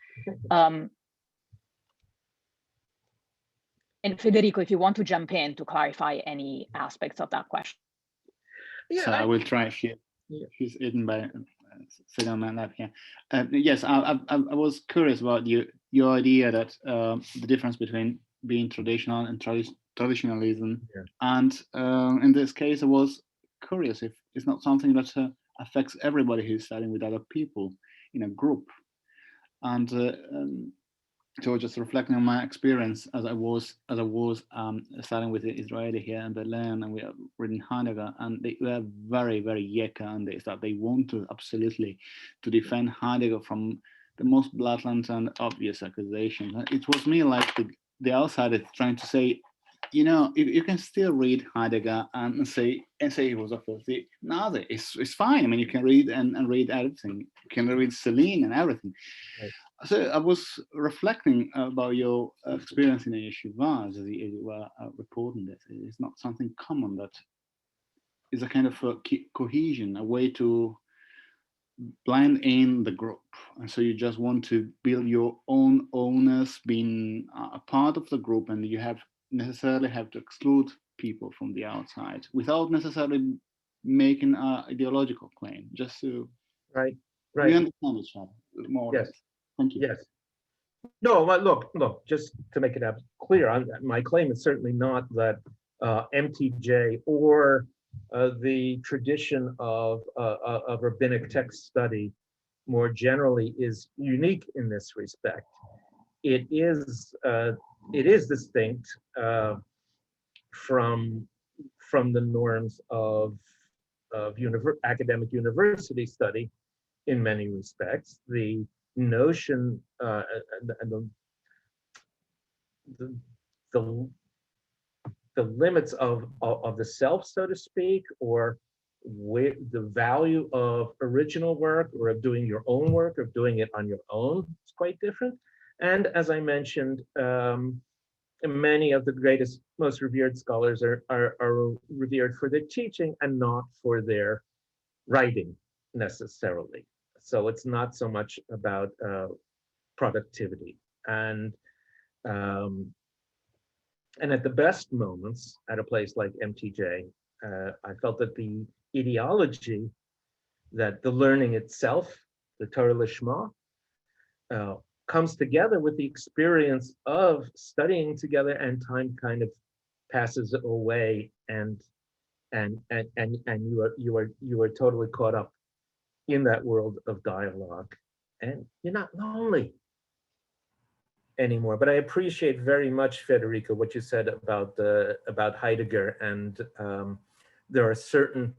And Federico, if you want to jump in to clarify any aspects of that question. Yeah, so I will try. She's eaten by sit on my lap here. Yes, I was curious about your idea that the difference between being traditional and traditionalism, and in this case, I was curious if it's not something that affects everybody who's studying with other people in a group. And so just reflecting on my experience as I was studying with the Israeli here in Berlin, and we are reading Heidegger, and they were very, very yeka on this, that they wanted absolutely to defend Heidegger from the most blatant and obvious accusations. It was me like the outsider trying to say, you know, you can still read Heidegger and say he was a filthy Nazi. It's fine. I mean, you can read and read everything. You can read Celine and everything. Right. So I was reflecting about your experience in a yeshiva as you were reporting this. It's not something common that is a kind of a cohesion, a way to blend in the group. And so you just want to build your own owners, being a part of the group, and you necessarily have to exclude people from the outside without necessarily making an ideological claim, just to right. We understand each other more. Yes. Thank you. Yes. No, look, just to make it clear, my claim is certainly not that MTJ or the tradition of rabbinic text study more generally is unique in this respect. It is distinct from the norms of academic university study in many respects. The notion and the limits of the self, so to speak, or the value of original work, or of doing your own work, or of doing it on your own, is quite different. And as I mentioned, many of the greatest, most revered scholars are revered for their teaching and not for their writing necessarily. So it's not so much about productivity. And at the best moments at a place like MTJ, I felt that the ideology, that the learning itself, the Torah Lishma, comes together with the experience of studying together, and time kind of passes away, and you are totally caught up in that world of dialogue, and you're not lonely anymore. But I appreciate very much, Federico, what you said about Heidegger, and there are certain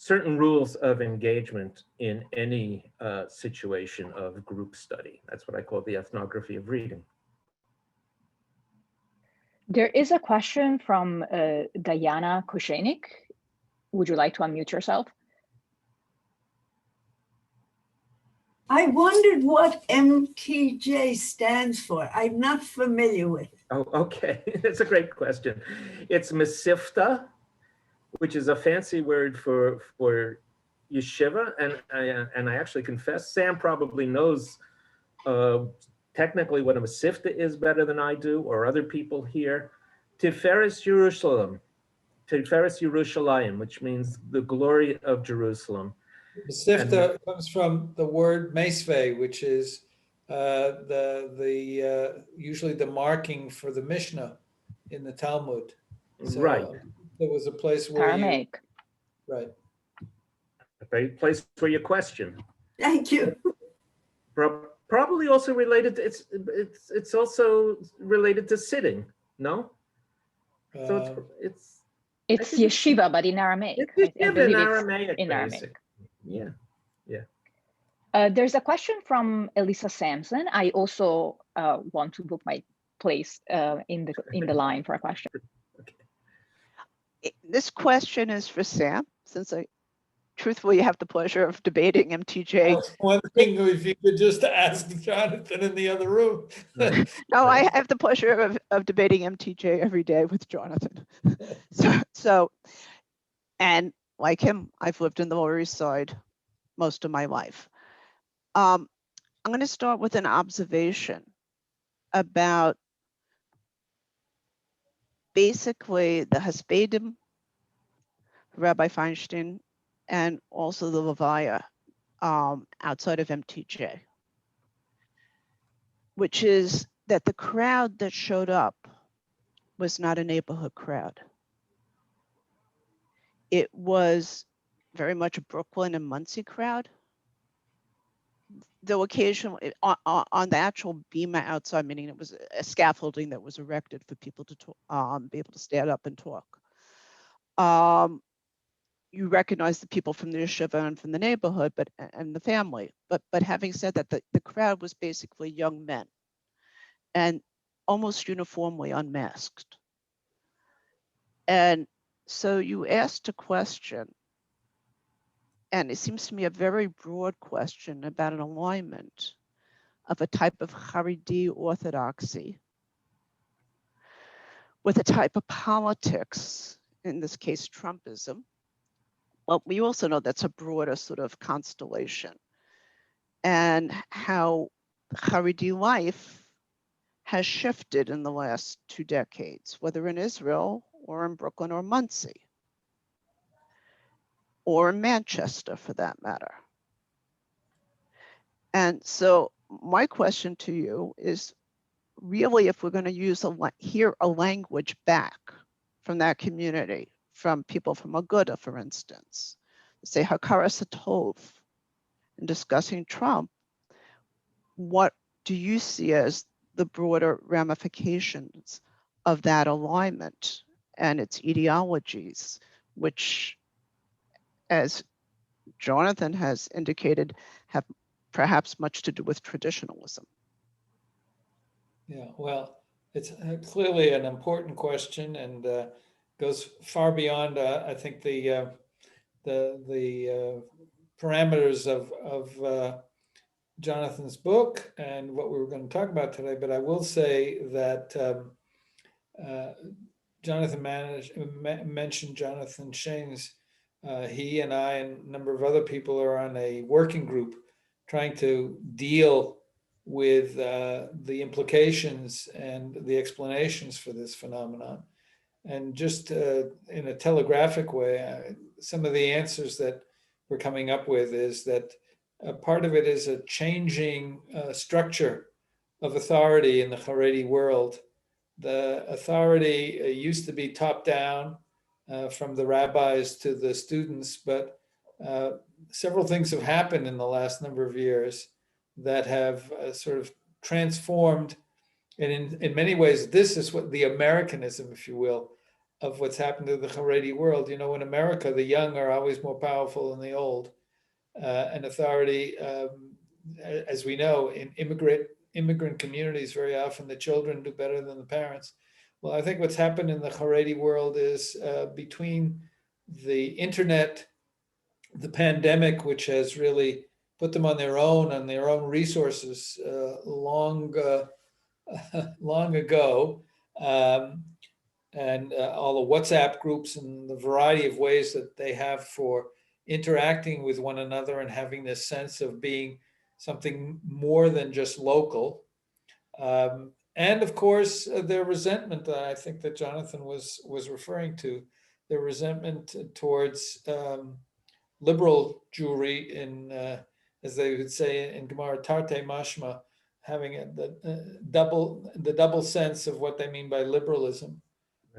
certain rules of engagement in any situation of group study. That's what I call the ethnography of reading. There is a question from Diana Koshenik. Would you like to unmute yourself? I wondered what MTJ stands for. I'm not familiar with it. Oh, okay. That's a great question. It's Mesivtha, which is a fancy word for yeshiva. And I actually confess, Sam probably knows technically what a Mesivtha is better than I do, or other people here. Tifereth Jerusalem, Tifereth Jerusalem, which means the glory of Jerusalem. Mesivtha comes from the word mesve, which is usually the marking for the Mishnah in the Talmud. So right. There was a place where Aramaic. Right. A place for your question. Thank you. Probably also related to, it's also related to sitting, no? So it's yeshiva, but in Aramaic. It's yeshiva in Aramaic, in Aramaic. Yeah, yeah. There's a question from Elisa Sampson. I also want to book my place in the line for a question. Okay. This question is for Sam, since I truthfully have the pleasure of debating MTJ. I was wondering if you could just ask Jonathan in the other room. No, I have the pleasure of debating MTJ every day with Jonathan. So, and like him, I've lived in the Lower East Side most of my life. I'm going to start with an observation about basically the Hespedim, Rabbi Feinstein, and also the Levaya outside of MTJ, which is that the crowd that showed up was not a neighborhood crowd. It was very much a Brooklyn and Muncie crowd. Though occasionally on the actual bima outside, meaning it was a scaffolding that was erected for people to be able to stand up and talk. You recognize the people from the yeshiva and from the neighborhood, and the family. But having said that, the crowd was basically young men, and almost uniformly unmasked. And so you asked a question, and it seems to me a very broad question about an alignment of a type of Haredi orthodoxy with a type of politics, in this case, Trumpism. Well, we also know that's a broader sort of constellation, and how Haredi life has shifted in the last 2 decades, whether in Israel or in Brooklyn or Muncie, or in Manchester for that matter. And so my question to you is really, if we're going to hear a language back from that community, from people from Aguda, for instance, say Hakaras Hatov, in discussing Trump, what do you see as the broader ramifications of that alignment and its ideologies, which, as Jonathan has indicated, have perhaps much to do with traditionalism? Yeah, well, it's clearly an important question, and goes far beyond, I think, the parameters of Jonathan's book and what we were going to talk about today. But I will say that Jonathan mentioned Jonathan Shane's. He and I and a number of other people are on a working group trying to deal with the implications and the explanations for this phenomenon. And just in a telegraphic way, some of the answers that we're coming up with is that part of it is a changing structure of authority in the Haredi world. The authority used to be top down from the rabbis to the students, but several things have happened in the last number of years that have sort of transformed. And in many ways, this is what the Americanism, if you will, of what's happened to the Haredi world. You know, in America, the young are always more powerful than the old. And authority, as we know, in immigrant communities, very often the children do better than the parents. Well, I think what's happened in the Haredi world is between the internet, the pandemic, which has really put them on their own resources long ago, and all the WhatsApp groups and the variety of ways that they have for interacting with one another and having this sense of being something more than just local. And of course, their resentment, I think that Jonathan was referring to, their resentment towards liberal Jewry in, as they would say in Gemara, tarte mashma, having the double sense of what they mean by liberalism.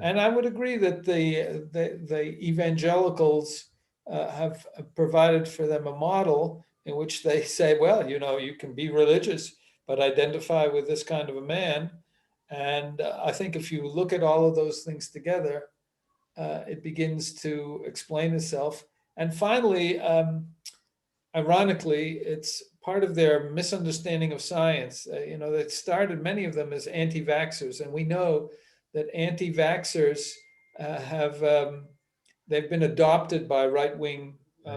And I would agree that the evangelicals have provided for them a model in which they say, well, you know, you can be religious, but identify with this kind of a man. And I think if you look at all of those things together, it begins to explain itself. And finally, ironically, it's part of their misunderstanding of science. You know, that started, many of them, as anti-vaxxers. And we know that anti-vaxxers they've been adopted by right-wing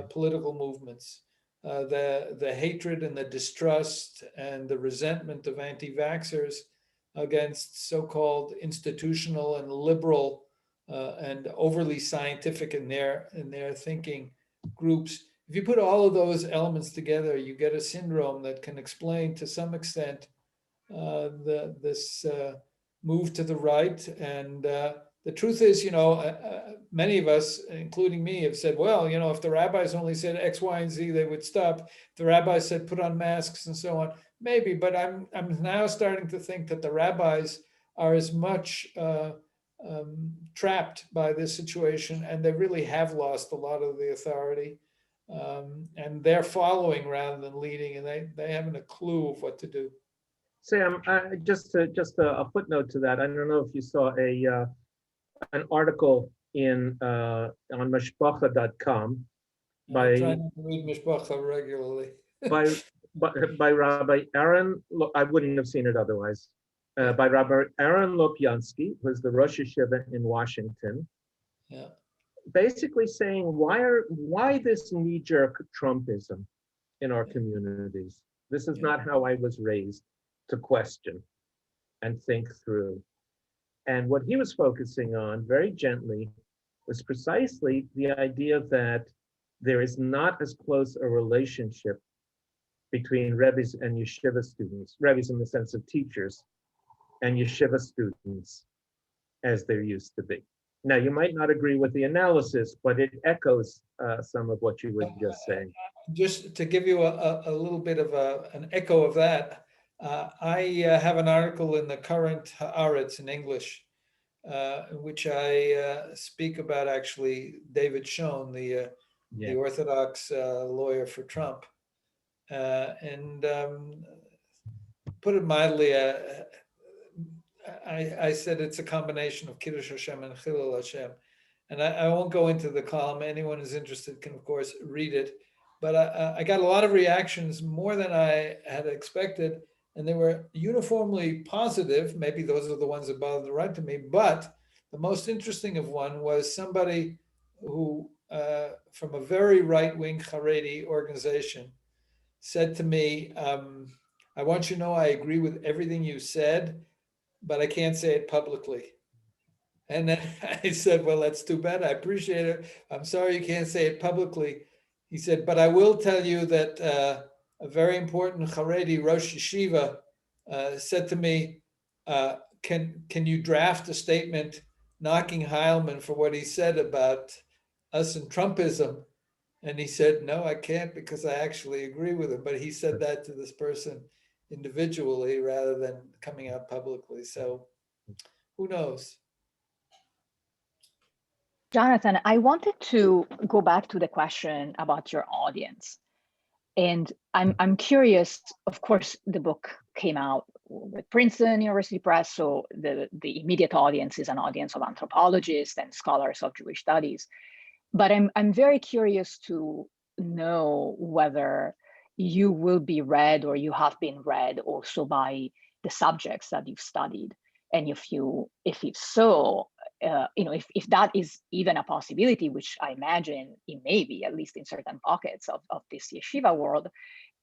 political movements. The hatred and the distrust and the resentment of anti-vaxxers against so-called institutional and liberal and overly scientific in their thinking groups. If you put all of those elements together, you get a syndrome that can explain to some extent this move to the right. And the truth is, you know, many of us, including me, have said, well, you know, if the rabbis only said X, Y, and Z, they would stop. If the rabbis said put on masks and so on, maybe. But I'm now starting to think that the rabbis are as much trapped by this situation, and they really have lost a lot of the authority. And they're following rather than leading, and they haven't a clue of what to do. Sam, just a footnote to that. I don't know if you saw an article on mishpacha.com by I'm trying to read Mishpacha regularly. by Rabbi Aaron. I wouldn't have seen it otherwise. By Rabbi Aaron Lopyansky, who's the Rosh Yeshiva in Washington. Yeah. Basically saying why this knee-jerk Trumpism in our communities. This is not how I was raised to question and think through. And what he was focusing on very gently was precisely the idea that there is not as close a relationship between Rebbe's and Yeshiva students, Rebbe's in the sense of teachers, and Yeshiva students as there used to be. Now, you might not agree with the analysis, but it echoes some of what you were just saying. Just to give you a little bit of an echo of that, I have an article in the current Haaretz in English, in which I speak about actually David Schoen, the Orthodox lawyer for Trump. And put it mildly, I said it's a combination of Kiddush Hashem and Chilul Hashem. And I won't go into the column. Anyone who's interested can, of course, read it. But I got a lot of reactions, more than I had expected. And they were uniformly positive. Maybe those are the ones that bothered to write to me. But the most interesting of one was somebody who, from a very right-wing Haredi organization, said to me, I want you to know I agree with everything you said, but I can't say it publicly. And then I said, well, that's too bad. I appreciate it. I'm sorry you can't say it publicly. He said, but I will tell you that a very important Haredi Rosh Yeshiva said to me, can you draft a statement knocking Heilman for what he said about us and Trumpism? And he said, no, I can't, because I actually agree with him. But he said that to this person individually rather than coming out publicly. So who knows? Jonathan, I wanted to go back to the question about your audience. And I'm curious, of course, the book came out with Princeton University Press. So the immediate audience is an audience of anthropologists and scholars of Jewish studies. But I'm very curious to know whether you will be read or you have been read also by the subjects that you've studied. And if it's so, if that is even a possibility, which I imagine it may be, at least in certain pockets of this yeshiva world,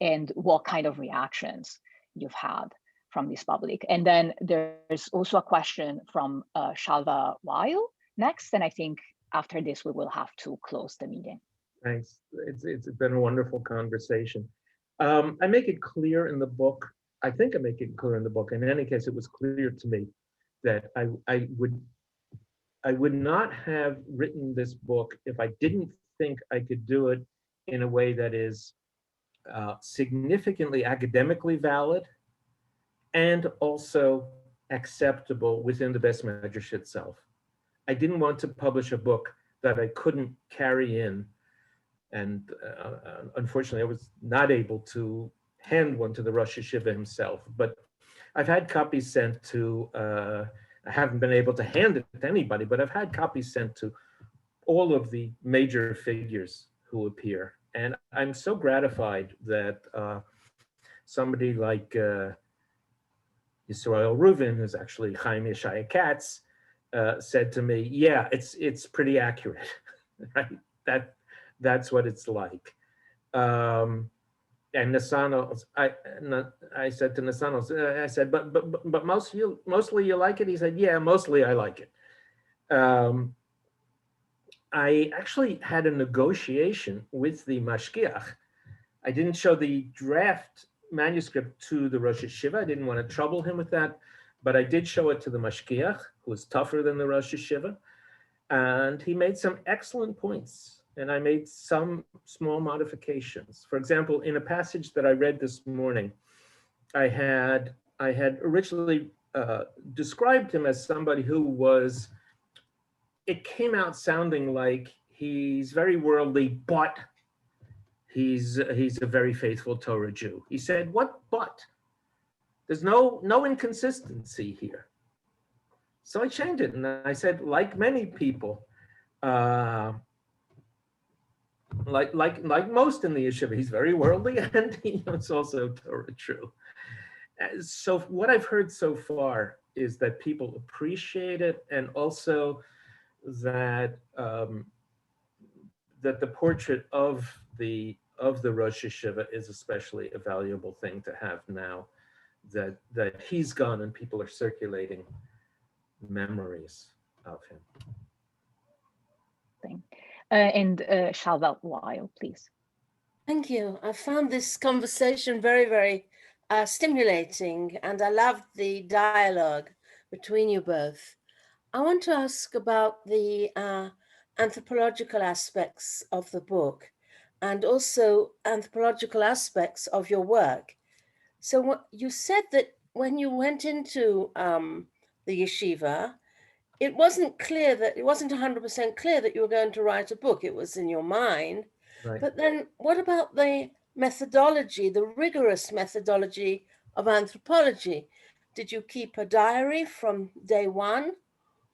and what kind of reactions you've had from this public. And then there's also a question from Shalva Weil next, and I think after this we will have to close the meeting. Thanks. It's been a wonderful conversation. I make it clear in the book, I think I make it clear in the book, and in any case, it was clear to me that I would not have written this book if I didn't think I could do it in a way that is significantly academically valid and also acceptable within the Beis Medrash itself. I didn't want to publish a book that I couldn't carry in, and unfortunately I was not able to hand one to the Rosh Yeshiva himself, but I've had copies sent to, I haven't been able to hand it to anybody, but I've had copies sent to all of the major figures who appear. And I'm so gratified that somebody like Yisrael Reuven, who's actually Chaim Yeshaya Katz, said to me, yeah, it's pretty accurate, right? That's what it's like. And Nasanos, I said to Nasanos, I said, but mostly you like it? He said, yeah, mostly I like it. I actually had a negotiation with the mashgiach. I didn't show the draft manuscript to the Rosh Yeshiva. I didn't want to trouble him with that, but I did show it to the mashgiach, who was tougher than the Rosh Yeshiva. And he made some excellent points. And I made some small modifications. For example, in a passage that I read this morning, I had originally described him as somebody who was, it came out sounding like he's very worldly, but he's a very faithful Torah Jew. He said, what but? There's no inconsistency here. So I changed it and I said, like many people, like most in the yeshiva, he's very worldly, and it's also Torah true. So what I've heard so far is that people appreciate it, and also that that the portrait of the Rosh Yeshiva is especially a valuable thing to have now that he's gone and people are circulating memories of him. Thank you. And Shalva Weil, please. Thank you. I found this conversation very, very stimulating, and I loved the dialogue between you both. I want to ask about the anthropological aspects of the book and also anthropological aspects of your work. So what you said that when you went into the yeshiva, it wasn't 100% clear that you were going to write a book. It was in your mind. Right. But then what about the methodology, the rigorous methodology of anthropology? Did you keep a diary from day one,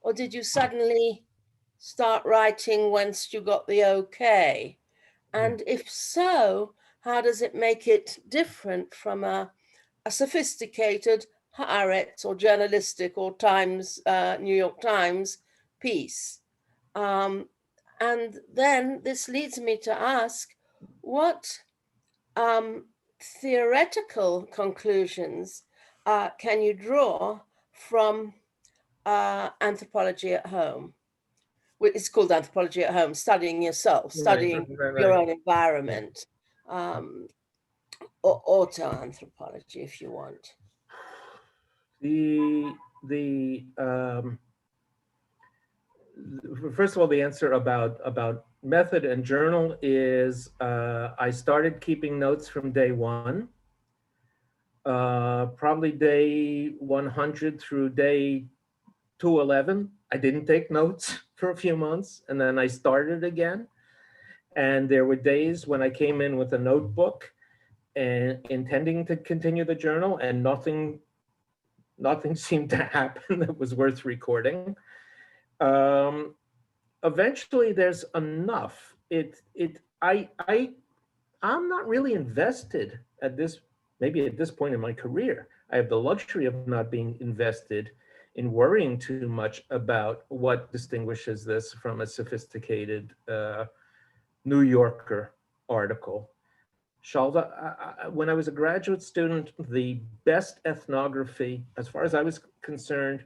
or did you suddenly start writing once you got the okay? And if so, how does it make it different from a sophisticated Haaretz or journalistic or Times, New York Times piece? And then this leads me to ask, what theoretical conclusions can you draw from anthropology at home? It's called anthropology at home, studying yourself, studying your own environment, or auto-anthropology, if you want. First of all, the answer about method and journal is I started keeping notes from day one, probably day 100 through day 211. I didn't take notes for a few months, and then I started again. And there were days when I came in with a notebook and intending to continue the journal, and nothing nothing seemed to happen that was worth recording. Eventually there's enough. I'm not really invested at this, maybe at this point in my career. I have the luxury of not being invested in worrying too much about what distinguishes this from a sophisticated New Yorker article. Shalva, when I was a graduate student, the best ethnography, as far as I was concerned,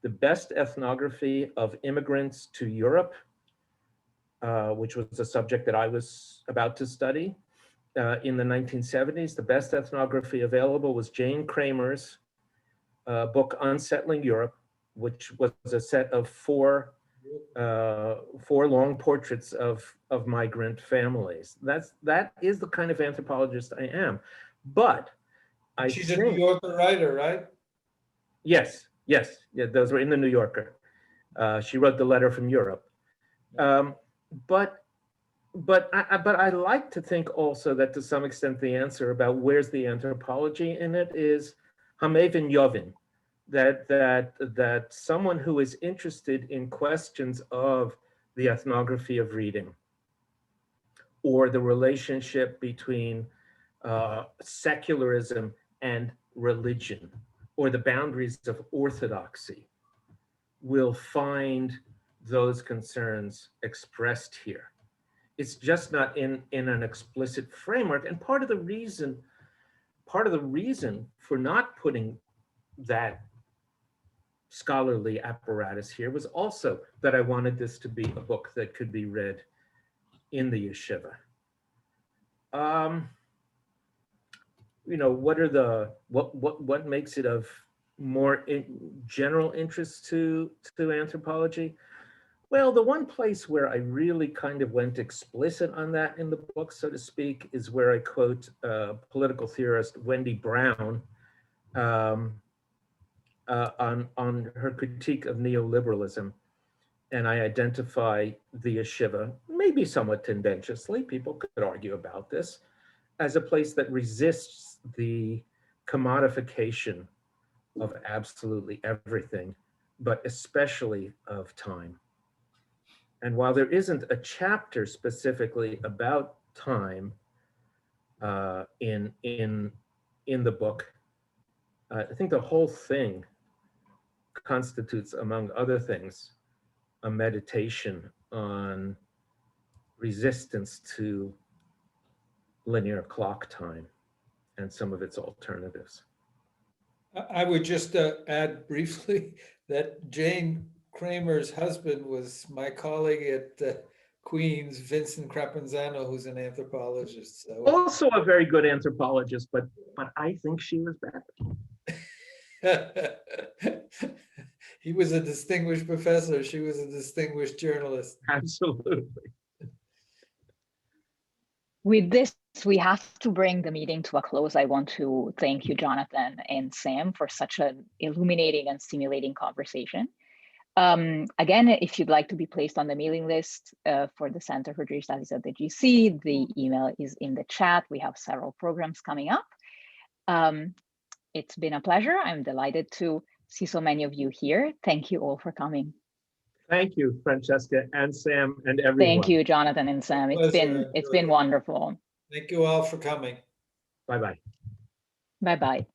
the best ethnography of immigrants to Europe, which was a subject that I was about to study in the 1970s, the best ethnography available was Jane Kramer's book, Unsettling Europe, which was a set of four long portraits of migrant families. That is the kind of anthropologist I am. But she's a New Yorker writer, right? Yes, yeah, those were in the New Yorker. She wrote the letter from Europe. But I like to think also that to some extent the answer about where's the anthropology in it is Hamevin Yovin. That someone who is interested in questions of the ethnography of reading or the relationship between secularism and religion or the boundaries of orthodoxy will find those concerns expressed here. It's just not in an explicit framework. And part of the reason for not putting that scholarly apparatus here was also that I wanted this to be a book that could be read in the yeshiva. What makes it of more general interest to anthropology? Well, the one place where I really kind of went explicit on that in the book, so to speak, is where I quote political theorist Wendy Brown on her critique of neoliberalism. And I identify the yeshiva, maybe somewhat tendentiously, people could argue about this, as a place that resists the commodification of absolutely everything, but especially of time. And while there isn't a chapter specifically about time in the book, I think the whole thing constitutes, among other things, a meditation on resistance to linear clock time and some of its alternatives. I would just add briefly that Jane Kramer's husband was my colleague at Queens, Vincent Crapanzano, who's an anthropologist. So. Also a very good anthropologist, but I think she was better. He was a distinguished professor. She was a distinguished journalist. Absolutely. With this, we have to bring the meeting to a close. I want to thank you, Jonathan and Sam, for such an illuminating and stimulating conversation. Again, if you'd like to be placed on the mailing list for the Center for Jewish Studies at the GC, the email is in the chat. We have several programs coming up. It's been a pleasure. I'm delighted to see so many of you here. Thank you all for coming. Thank you, Francesca and Sam and everyone. Thank you, Jonathan and Sam. It's been wonderful. Thank you all for coming. Bye-bye. Bye-bye.